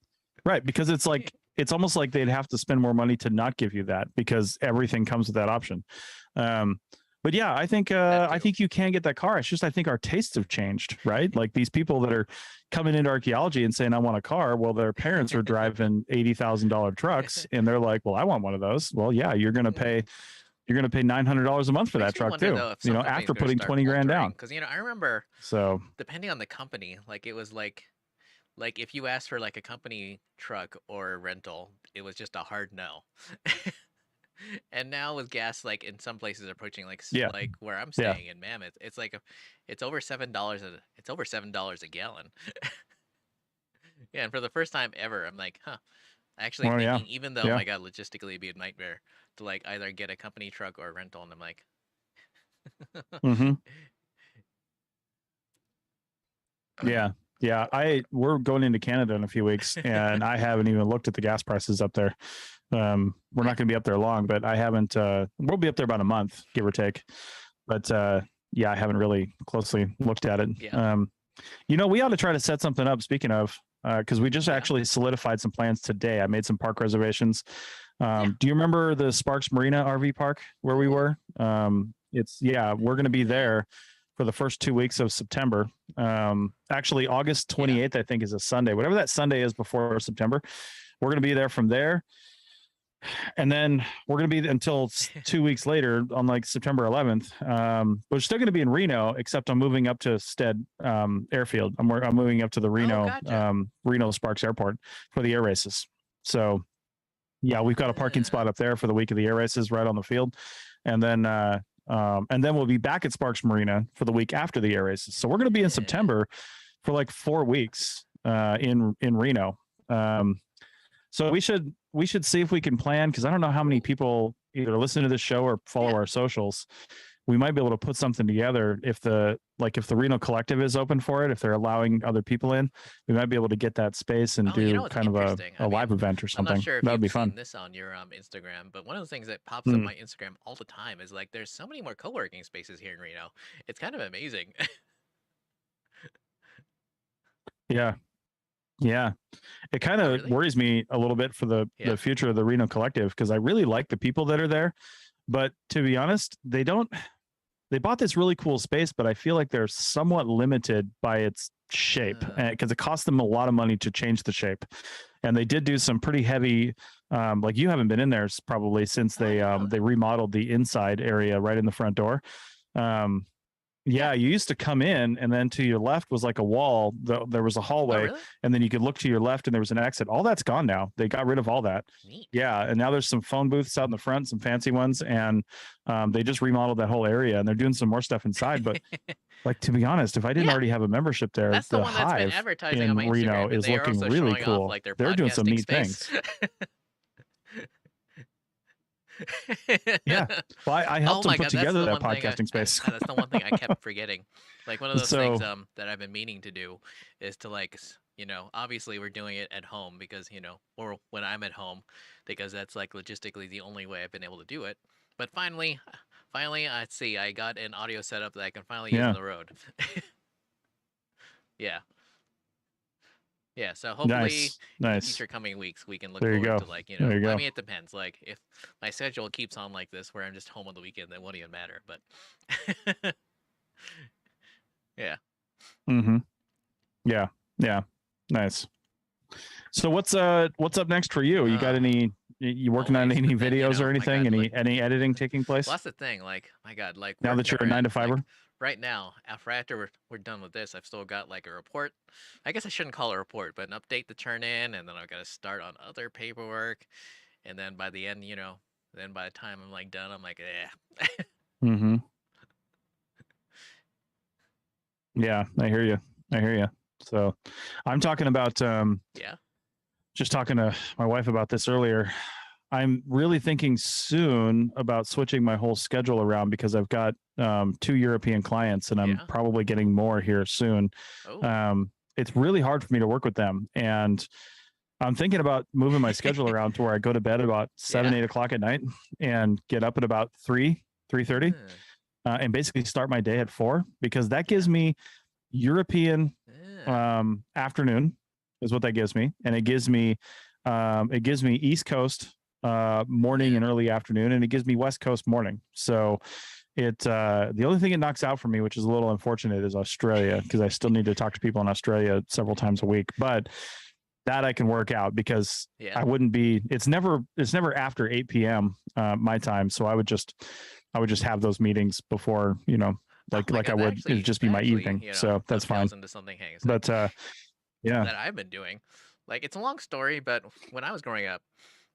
right. Because it's like, it's almost like they'd have to spend more money to not give you that, because everything comes with that option. But yeah, I think you can get that car. It's just, I think our tastes have changed, right? Like, these people that are coming into archaeology and saying, I want a car. Well, their parents are driving $80,000 trucks, and they're like, well, I want one of those. Well, yeah, you're going to pay $900 a month for that truck too, after putting 20 grand down. Because, I remember, so depending on the company, like, it was like if you asked for like a company truck or rental, it was just a hard no. And now with gas, like in some places approaching like where I'm staying in Mammoth, it's like it's over $7. It's over $7 a gallon. And for the first time ever, I'm like, actually thinking, even though my god, logistically it'd be a nightmare to like either get a company truck or a rental, and I'm like, we're going into Canada in a few weeks, and I haven't even looked at the gas prices up there. We're not going to be up there long, but I haven't. We'll be up there about a month, give or take. But I haven't really closely looked at it. We ought to try to set something up. Speaking of, because we just actually solidified some plans today. I made some park reservations. Do you remember the Sparks Marina RV park where we were? We're going to be there for the first 2 weeks of September. Actually, August 28th, I think, is a Sunday. Whatever that Sunday is before September, we're going to be there from there. And then we're going to be until 2 weeks later on like September 11th. We're still going to be in Reno, except I'm moving up to Stead Airfield. I'm moving up to the Reno Sparks Airport for the air races. So we've got a parking spot up there for the week of the air races right on the field. And then we'll be back at Sparks Marina for the week after the air races. So we're going to be in September for like 4 weeks in Reno. So we should see if we can plan, because I don't know how many people either listen to this show or follow our socials. We might be able to put something together if the Reno Collective is open for it, if they're allowing other people in, we might be able to get that space and do kind of a live event or something. I'm not sure if that'd be you've fun. seen this on your Instagram, but one of the things that pops up my Instagram all the time is like, there's so many more co-working spaces here in Reno. It's kind of amazing. Yeah. It kind of worries me a little bit for the future of the Reno Collective, because I really like the people that are there, but to be honest, they don't they bought this really cool space, but I feel like they're somewhat limited by its shape because it cost them a lot of money to change the shape. And they did do some pretty heavy, like you haven't been in there probably since they remodeled the inside area right in the front door. Yeah, you used to come in, and then to your left was like a wall. There was a hallway, really? and then you could look to your left, and there was an exit. All that's gone now. They got rid of all that. Neat. Yeah, and now there's some phone booths out in the front, some fancy ones, and they just remodeled that whole area, and they're doing some more stuff inside. But like, to be honest, if I didn't already have a membership there, That's the the one that's been Hive advertising in on my Reno Instagram, and is they are looking also really showing cool. off, like, their They're doing some podcasting neat space. things. Yeah, well, I helped them put together that podcasting space. That's the one thing I kept forgetting. Like, one of those So- things that I've been meaning to do is to, like, obviously we're doing it at home because, or when I'm at home, because that's like logistically the only way I've been able to do it. But finally, let's see, I got an audio setup that I can finally use on the road. Yeah. Yeah, so hopefully Nice. future coming weeks we can look There you forward go. to, like, There you I go. mean, it depends. Like, if my schedule keeps on like this where I'm just home on the weekend, then it won't even matter. But yeah. Mm-hmm. Yeah. Nice. So what's up next for you? You got any? You working on always, any but then, videos or my anything? God, any editing taking place? Well, that's the thing. Like, my God, like, Now that working you're a around, 9 to 5er? like, right now, after we're done with this, I've still got like a report. I guess I shouldn't call it a report, but an update to turn in, and then I've got to start on other paperwork, and then by the end, then by the time I'm like done, I'm like, eh. Mm-hmm. Yeah, I hear you. So I'm talking about Yeah. just talking to my wife about this earlier. I'm really thinking soon about switching my whole schedule around because I've got 2 European clients, and I'm probably getting more here soon. Oh. It's really hard for me to work with them, and I'm thinking about moving my schedule around to where I go to bed about 7, 8 o'clock at night and get up at about 3:30, and basically start my day at 4, because that gives me European afternoon is what that gives me, and it gives me East Coast morning and early afternoon, and it gives me West Coast morning. So the only thing it knocks out for me, which is a little unfortunate, is Australia, because I still need to talk to people in Australia several times a week. But that I can work out because I wouldn't be. It's never after 8 p.m. My time, so I would just have those meetings before, like I would. It'd just be my evening, so that's fine. Into something But yeah, that I've been doing. Like, it's a long story, but when I was growing up,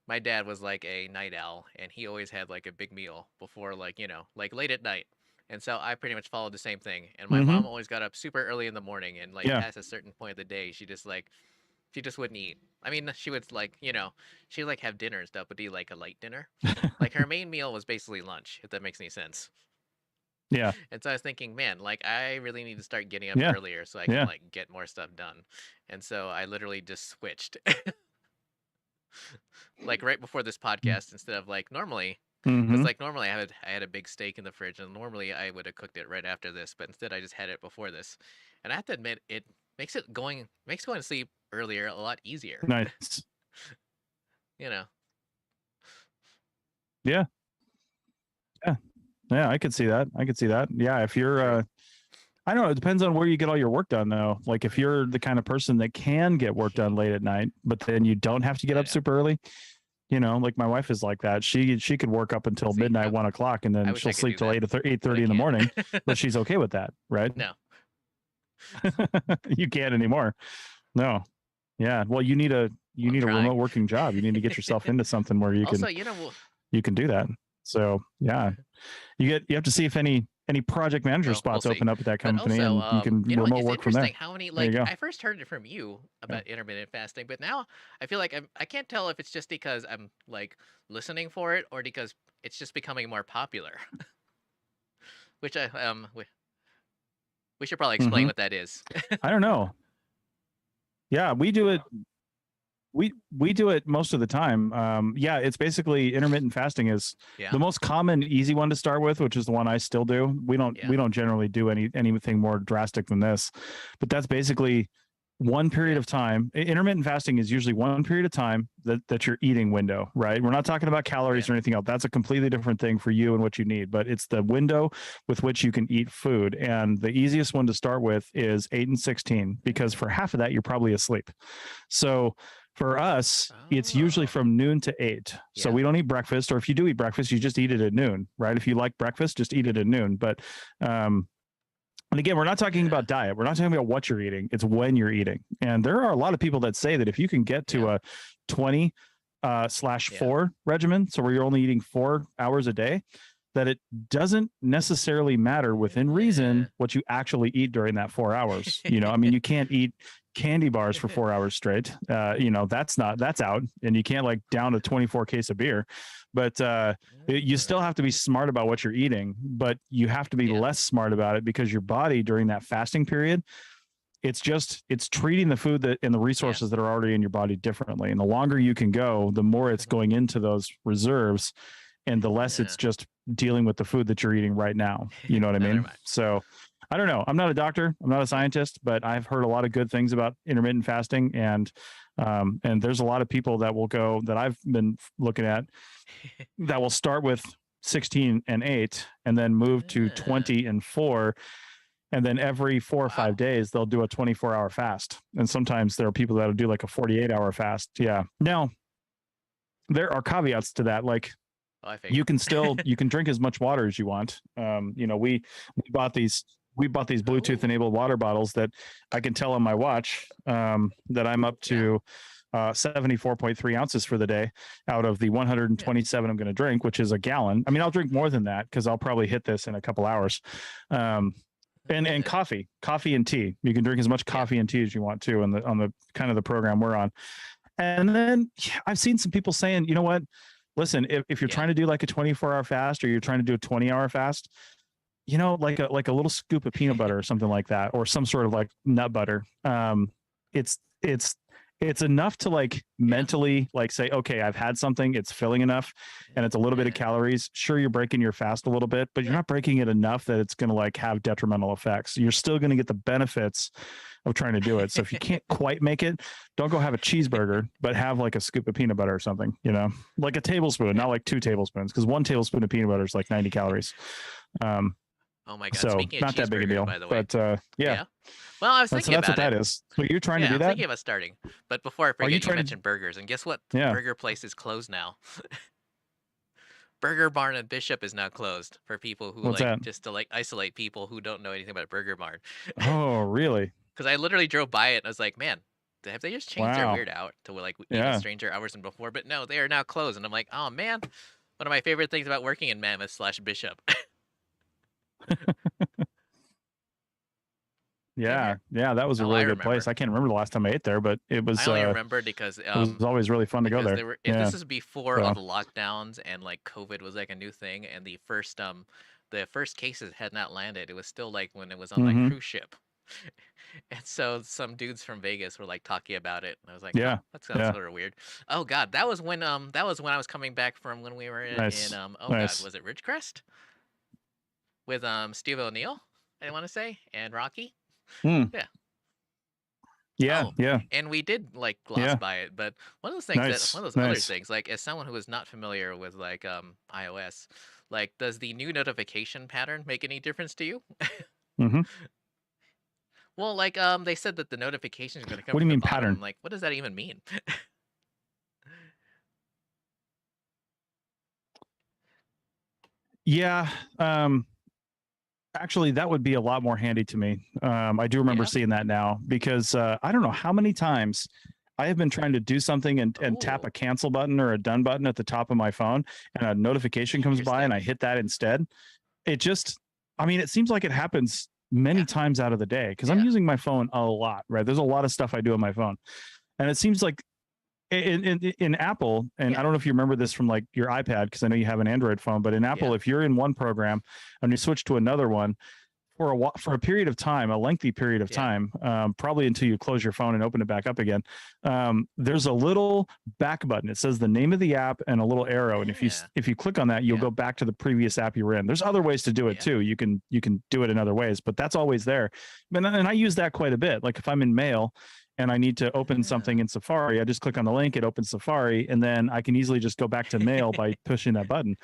my dad was like a night owl, and he always had like a big meal before, like, like late at night. And so I pretty much followed the same thing. And my mom always got up super early in the morning, and like past a certain point of the day, she just wouldn't eat. I mean, she would like, she'd like have dinner and stuff, but do like a light dinner. Like, her main meal was basically lunch, if that makes any sense. Yeah. And so I was thinking, man, like, I really need to start getting up earlier so I can like get more stuff done. And so I literally just switched. Like, right before this podcast, instead of like normally, because like normally I had a big steak in the fridge, and normally I would have cooked it right after this, but instead I just had it before this. And I have to admit, it makes going to sleep earlier a lot easier. Nice. Yeah. Yeah, I could see that. Yeah, if you're I don't know, it depends on where you get all your work done though. Like, if you're the kind of person that can get work done late at night, but then you don't have to get up super early, like my wife is like that. She could work up until midnight, 1 o'clock, and then she'll sleep till 8:30 in the morning, but she's okay with that, right? No. You can't anymore. No. Yeah. Well, you need a remote working job. You need to get yourself into something where you also, you can do that. So yeah, you have to see if any project manager spots open up at that company, and you can remote work from there. How many, like, I first heard it from you about intermittent fasting, but now I feel like I can't tell if it's just because I'm like listening for it, or because it's just becoming more popular. Which we should probably explain what that is. I don't know. Yeah, we do it. We do it most of the time. It's basically intermittent fasting is the most common, easy one to start with, which is the one I still do. We don't generally do anything more drastic than this, but that's basically one period of time. Intermittent fasting is usually one period of time that you're eating window, right? We're not talking about calories or anything else. That's a completely different thing for you and what you need, but it's the window with which you can eat food. And the easiest one to start with is 8 and 16, because for half of that, you're probably asleep. So for us, it's usually from noon to 8. So we don't eat breakfast, or if you do eat breakfast, you just eat it at noon, right? If you like breakfast, just eat it at noon. But, and again, we're not talking about diet. We're not talking about what you're eating. It's when you're eating. And there are a lot of people that say that if you can get to a 20/4 regimen, so where you're only eating 4 hours a day, that it doesn't necessarily matter within reason what you actually eat during that 4 hours. You know, I mean, you can't eat candy bars for 4 hours straight. You know, that's out. And you can't like down a 24 case of beer. But you still have to be smart about what you're eating, but you have to be less smart about it, because your body during that fasting period, it's treating the food and the resources that are already in your body differently. And the longer you can go, the more it's going into those reserves, and the less it's just dealing with the food that you're eating right now. You know what I mean? So I don't know. I'm not a doctor. I'm not a scientist, but I've heard a lot of good things about intermittent fasting. And there's a lot of people that will go, that I've been looking at, that will start with 16 and 8 and then move to 20 and 4. And then every 4 or 5 days, they'll do a 24-hour fast. And sometimes there are people that'll do like a 48-hour fast. Yeah. Now, there are caveats to that. Like, you can drink as much water as you want. You know, we bought these Bluetooth enabled water bottles that I can tell on my watch that I'm up to 74.3 ounces for the day out of the 127 I'm going to drink, which is a gallon. I mean, I'll drink more than that because I'll probably hit this in a couple hours. And coffee and tea. You can drink as much coffee and tea as you want to on the kind of the program we're on. And then I've seen some people saying, you know what? Listen, if you're trying to do like a 24-hour fast, or you're trying to do a 20-hour fast, you know, like a little scoop of peanut butter or something like that, or some sort of like nut butter. It's enough to like mentally like say, okay, I've had something, it's filling enough, and it's a little bit of calories. Sure, you're breaking your fast a little bit, but you're not breaking it enough that it's going to like have detrimental effects. You're still going to get the benefits of trying to do it. So if you can't quite make it, don't go have a cheeseburger, but have like a scoop of peanut butter or something, you know, like a tablespoon, not like 2 tablespoons, because 1 tablespoon of peanut butter is like 90 calories. Oh my God. So not that big a deal, by the way. But yeah. Well, I was thinking that's about what that is. So you're trying to do that? I'm thinking about starting. But before I forget, you mentioned burgers. And guess what? Burger place is closed now. Burger Barn in Bishop is now closed for people who just to like isolate people who don't know anything about Burger Barn. Oh, really? Because I literally drove by it and I was like, man, have they just changed their weird hour to like even stranger hours than before? But no, they are now closed. And I'm like, oh man, one of my favorite things about working in Mammoth/Bishop. Yeah, that was a really good place. I can't remember the last time I ate there, but it was. I only remember because it was always really fun to go there. This is before all the lockdowns and like COVID was like a new thing, and the first cases had not landed. It was still like when it was on like cruise ship, and so some dudes from Vegas were like talking about it, and I was like, that sounds sort of weird. Oh God, that was when I was coming back from when we were in God, was it Ridgecrest with Steve O'Neill? I want to say, and Rocky. Yeah. And we did like gloss by it, but one of those things other things, like as someone who is not familiar with like iOS, like does the new notification pattern make any difference to you? Well, like they said that the notification is going to come. What do you mean bottom. pattern? Like, what does that even mean? Yeah. Actually, that would be a lot more handy to me. I do remember seeing that now, because I don't know how many times I have been trying to do something and tap a cancel button or a done button at the top of my phone, and a notification comes by and I hit that instead. It seems like it happens many times out of the day, because I'm using my phone a lot, right? There's a lot of stuff I do on my phone. And it seems like in Apple, and I don't know if you remember this from like your iPad, because I know you have an Android phone, but in Apple, if you're in one program and you switch to another one for a period of time, a lengthy period of time, probably until you close your phone and open it back up again, there's a little back button. It says the name of the app and a little arrow, and if you click on that, you'll go back to the previous app you were in. There's other ways to do it too. You can do it in other ways, but that's always there. And I use that quite a bit. Like if I'm in Mail and I need to open something in Safari, I just click on the link, it opens Safari, and then I can easily just go back to mail by pushing that button.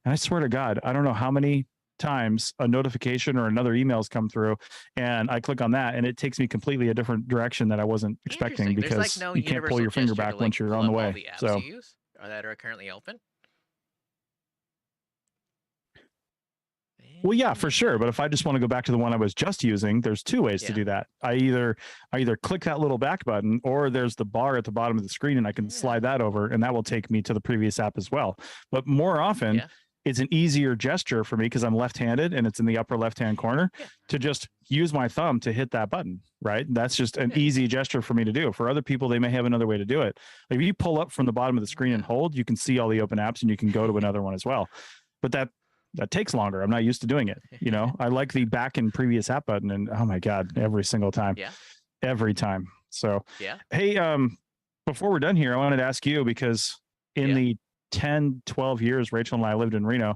And I swear to God, I don't know how many times a notification or another email's come through and I click on that and it takes me completely a different direction that I wasn't expecting, because There's like no you can't pull your finger back to, like, once you're pull on the up way. all the apps So you use that are currently open. well, yeah, for sure. But if I just want to go back to the one I was just using, there's two ways to do that. I either click that little back button, or there's the bar at the bottom of the screen and I can slide that over and that will take me to the previous app as well. But more often it's an easier gesture for me, because I'm left-handed and it's in the upper left-hand corner, to just use my thumb to hit that button, right? That's just an easy gesture for me to do. For other people, they may have another way to do it. Like if you pull up from the bottom of the screen and hold, you can see all the open apps and you can go to another one as well. But that takes longer. I'm not used to doing it. You know, I like the back and previous app button, and oh my God, every single time, every time. So, hey, before we're done here, I wanted to ask you, because in the 10, 12 years Rachel and I lived in Reno,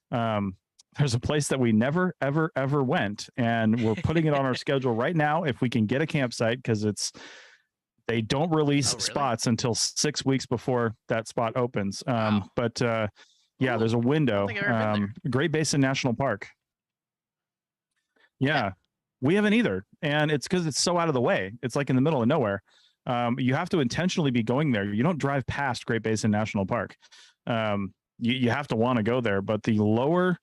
there's a place that we never, ever went, and we're putting it on our schedule right now if we can get a campsite, because they don't release spots until 6 weeks before that spot opens. But yeah, there's a window. Great Basin National Park. Yeah, we haven't either, and it's because it's so out of the way. It's like in the middle of nowhere. You have to intentionally be going there. You don't drive past Great Basin National Park. You have to want to go there. But the lower,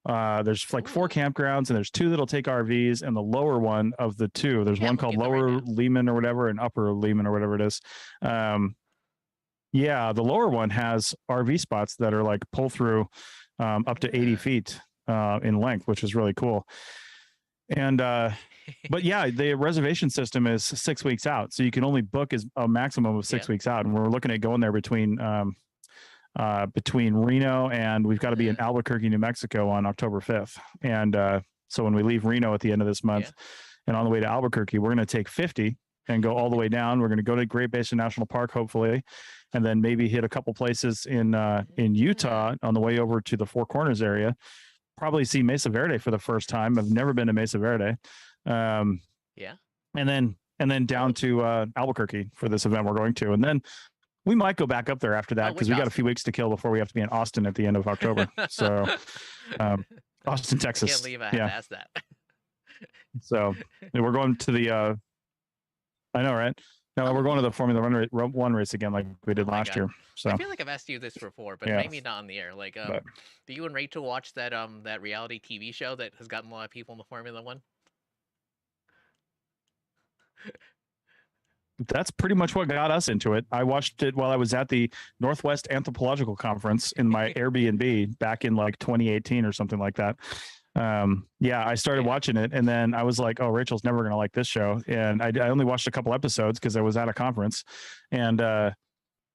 there's like 4 campgrounds, and there's 2 that'll take RVs, and the lower one of the 2, there's one called Lower Lehman or whatever, and Upper Lehman or whatever it is. Yeah, the lower one has RV spots that are like pull through up to 80 feet in length, which is really cool. And but yeah, the reservation system is 6 weeks out, so you can only book as a maximum of 6 weeks out. And we're looking at going there between Reno, and we've got to be in Albuquerque, New Mexico on October 5th. And so when we leave Reno at the end of this month and on the way to Albuquerque, we're going to take 50 and go all the way down. We're going to go to Great Basin National Park, hopefully, and then maybe hit a couple places in Utah on the way over to the Four Corners area. Probably see Mesa Verde for the first time. I've never been to Mesa Verde. And then down to Albuquerque for this event we're going to, and then we might go back up there after that, because we got a few weeks to kill before we have to be in Austin at the end of October. So Austin, Texas. I can't believe I have asked that. So we're going to the I know, right? No, we're going to the Formula One race again, like we did last year. So I feel like I've asked you this before, but maybe not on the air. Like, do you and Rachel watch that that reality TV show that has gotten a lot of people in the Formula One? That's pretty much what got us into it. I watched it while I was at the Northwest Anthropological Conference in my Airbnb back in like 2018 or something like that. I started watching it, and then I was like, oh, Rachel's never gonna like this show, and I only watched a couple episodes because I was at a conference, and then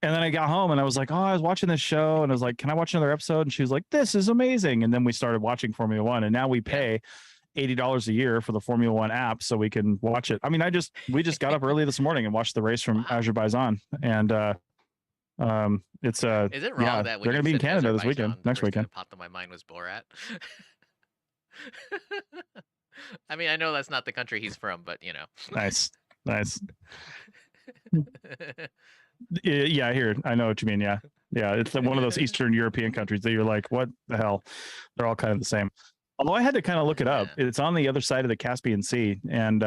I got home and I was like, oh, I was watching this show, and I was like, can I watch another episode? And she was like, this is amazing. And then we started watching Formula One, and now we pay $80 a year for the Formula One app so we can watch it. I mean, we just got up early this morning and watched the race from Azerbaijan, and it's is it wrong that they're gonna be in Canada this weekend, next weekend? That popped in my mind was Borat. I mean, I know that's not the country he's from, but you know. Nice. Yeah, I know what you mean. Yeah, it's one of those Eastern European countries that you're like, what the hell? They're all kind of the same. Although I had to kind of look it up. It's on the other side of the Caspian Sea, and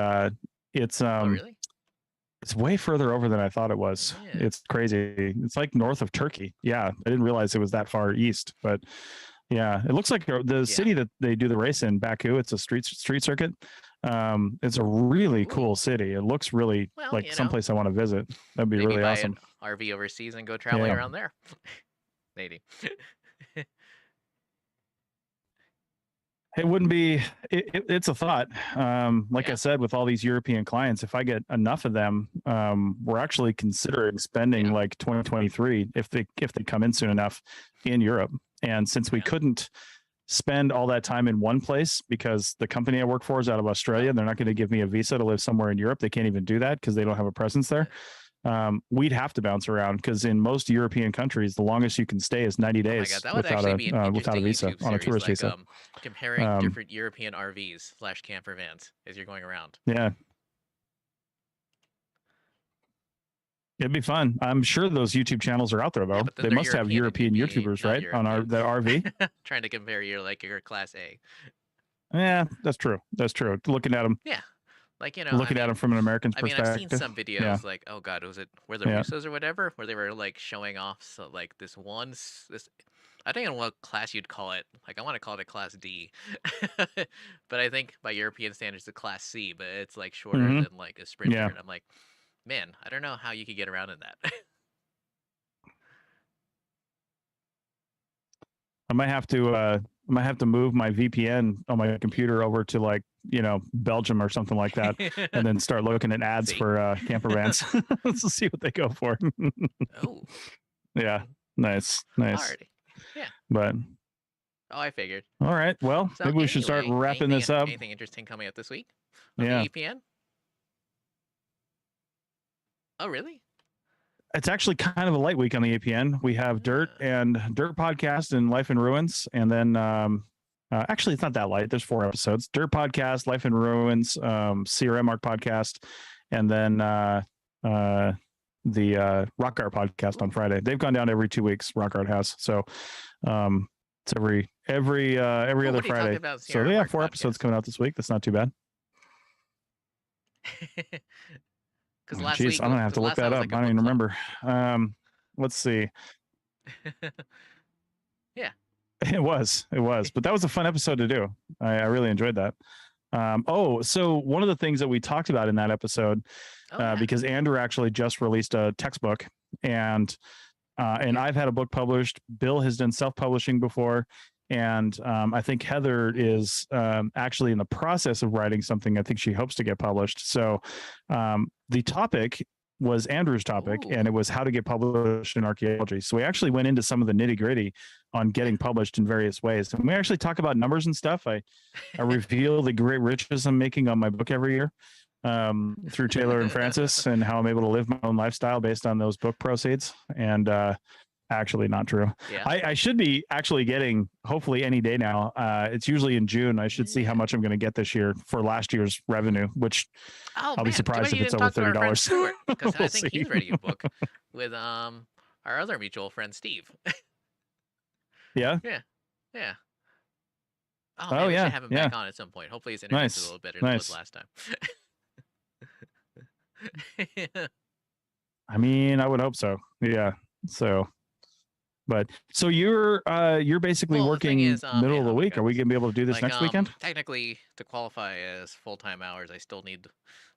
it's really? It's way further over than I thought it was. It's crazy. It's like north of Turkey. Yeah, I didn't realize it was that far east, but yeah, it looks like the city that they do the race in, Baku. It's a street circuit. It's a really cool city. It looks really like someplace I want to visit. That'd be really awesome. An RV overseas and go traveling around there. Maybe. It wouldn't be. It's a thought. Like I said, with all these European clients, if I get enough of them, we're actually considering spending like 2023 if they come in soon enough in Europe. And since we couldn't spend all that time in one place because the company I work for is out of Australia, they're not going to give me a visa to live somewhere in Europe. They can't even do that because they don't have a presence there. We'd have to bounce around because in most European countries, the longest you can stay is 90 days without a visa, on a tourist visa. Comparing different European RVs / camper vans as you're going around. Yeah. It'd be fun. I'm sure those YouTube channels are out there though. Yeah, but then They they're must have European and you'd be YouTubers, not right? On European. that RV. Trying to compare your class A. Yeah, that's true. That's true. Looking at them. Yeah. Like, Looking at them from an American's perspective. I've seen some videos Yeah. like, oh god, were the Russos or whatever, where they were like showing off like this I don't know what class you'd call it. Like, I want to call it a class D, but I think by European standards, it's a class C, but it's like shorter than like a Sprinter. Yeah. And I'm like, man, I don't know how you could get around in that. I might have to move my VPN on my computer over to like, Belgium or something like that, and then start looking at ads for camper vans. Let's see what they go for. Oh. Yeah. Nice. Alrighty. Yeah. But I figured. All right. Well, So maybe we should start wrapping this up. Anything interesting coming up this week? Yeah. The APN? Oh, really? It's actually kind of a light week on the APN. We have Dirt Podcast and Life in Ruins. And then actually it's not that light. There's 4 episodes. Dirt Podcast, Life in Ruins, CRM Arc Podcast, and then the Rock Art Podcast on Friday. They've gone down every 2 weeks, Rock Art has. So it's every other Friday. So they have 4 episodes coming out this week. That's not too bad. Because last Jeez, week, I'm gonna have to look that up. Like I don't even remember. Let's see. Yeah, it was, but that was a fun episode to do. I really enjoyed that. So one of the things that we talked about in that episode, because Andrew actually just released a textbook, and I've had a book published. Bill has done self-publishing before. And I think Heather is actually in the process of writing something. I think she hopes to get published. So the topic was Andrew's topic, and it was how to get published in archaeology. So we actually went into some of the nitty gritty on getting published in various ways. And we actually talk about numbers and stuff. I reveal the great riches I'm making on my book every year through Taylor and Francis, and how I'm able to live my own lifestyle based on those book proceeds. And actually not true. Yeah. I should be actually getting, hopefully any day now. It's usually in June. I should see how much I'm going to get this year for last year's revenue, which I'll be surprised if it's over $30. Because I think he's writing a book with our other mutual friend, Steve. Yeah. Yeah. Oh, man, we should have him back on at some point. Hopefully his internet is a little better than it was last time. I mean, I would hope so. Yeah. So you're basically working middle of the week. Are we gonna be able to do this next weekend? Technically, to qualify as full-time hours, I still need.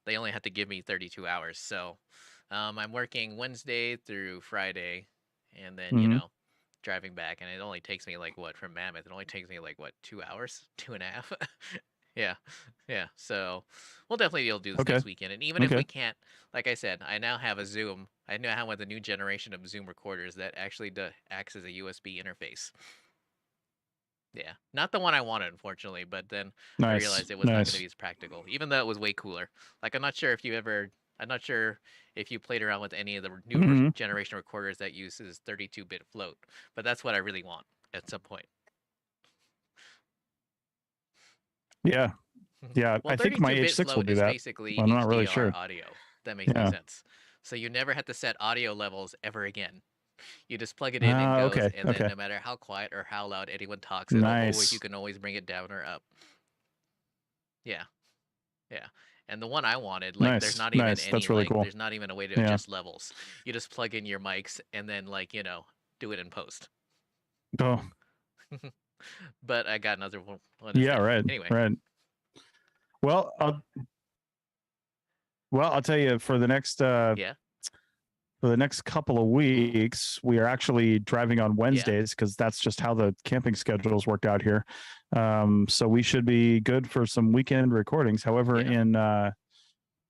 They only have to give me 32 hours. So, I'm working Wednesday through Friday, and then driving back, and it only takes me from Mammoth. It only takes me 2 hours, 2.5. Yeah. So we'll definitely be able to do this next weekend. And even if we can't, like I said, I now have a Zoom. I now have the new generation of Zoom recorders that actually acts as a USB interface. Yeah. Not the one I wanted, unfortunately, but then I realized it was not going to be as practical, even though it was way cooler. I'm not sure if you played around with any of the new generation recorders that uses 32-bit float, but that's what I really want at some point. Yeah. Well, I think my H6 will do that. I'm not really sure. Audio. That makes no sense. So you never have to set audio levels ever again. You just plug it in and goes, and then no matter how quiet or how loud anyone talks, you can always bring it down or up. Yeah. And the one I wanted, there's not even any, that's really cool. There's not even a way to adjust levels. You just plug in your mics and then do it in post. Oh. But I got another one. Yeah, right. Anyway. Right. Well, I'll tell you for the next couple of weeks, we are actually driving on Wednesdays because that's just how the camping schedules worked out here. So we should be good for some weekend recordings. However, in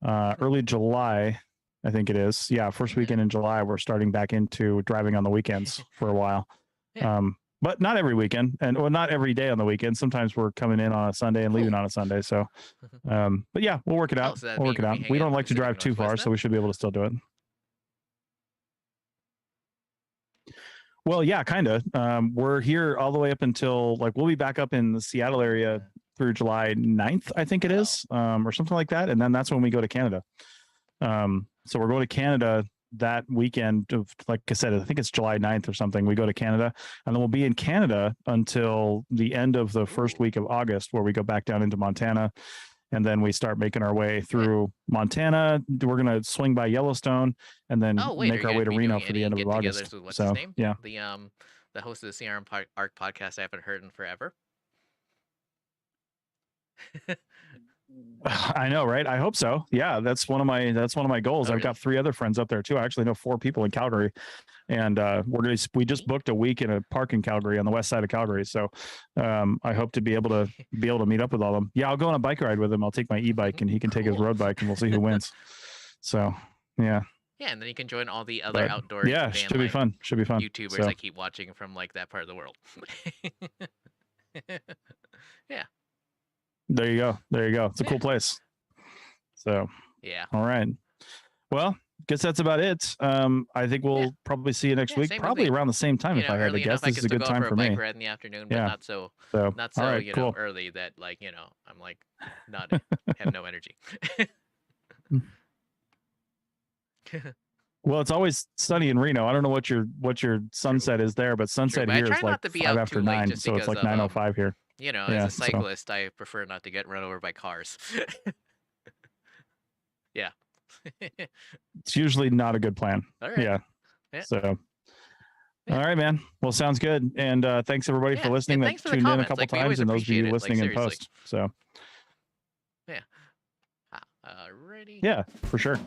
early July, I think it is. Yeah, first weekend in July, we're starting back into driving on the weekends for a while. But not every weekend, not every day on the weekend. Sometimes we're coming in on a Sunday and leaving on a Sunday. So, but yeah, we'll work it out. We don't like to drive too far, so we should be able to still do it. Well, yeah, kind of. We're here all the way up until we'll be back up in the Seattle area through July 9th, I think it is, or something like that. And then that's when we go to Canada. So we're going to Canada that weekend of, like I said, I think it's July 9th or something, we go to Canada, and then we'll be in Canada until the end of the first week of August, where we go back down into Montana. And then we start making our way through Montana. We're going to swing by Yellowstone and then make our way to Reno for the end of August. What's so, his name? yeah. The host of the CRM Arc podcast I haven't heard in forever. I know, right? I hope so. Yeah, that's one of my goals. I've got 3 other friends up there too. I actually know 4 people in Calgary, and we just booked a week in a park in Calgary on the west side of Calgary. So I hope to be able to meet up with all of them. Yeah, I'll go on a bike ride with him. I'll take my e-bike and he can take his road bike, and we'll see who wins. So yeah. Yeah, and then you can join all the other outdoor should be fun. Should be fun. YouTubers I keep watching from like that part of the world. Yeah. There you go. It's a cool place. So yeah. All right. Well, guess that's about it. I think we'll probably see you next week, probably around the same time. If I had to guess, this is a good time for me. Bike ride in the afternoon, but not so all right, cool. early that like I'm like not have no energy. Well, it's always sunny in Reno. I don't know what your sunset is there, but sunset here is like 5 after 9, so it's like 9:05 here. As a cyclist, I prefer not to get run over by cars. Yeah. It's usually not a good plan. All right. Yeah. So, all right, man. Well, sounds good. And thanks everybody for listening. That tuned in a couple times, and those of you listening in post. So, yeah. Alrighty. Yeah, for sure.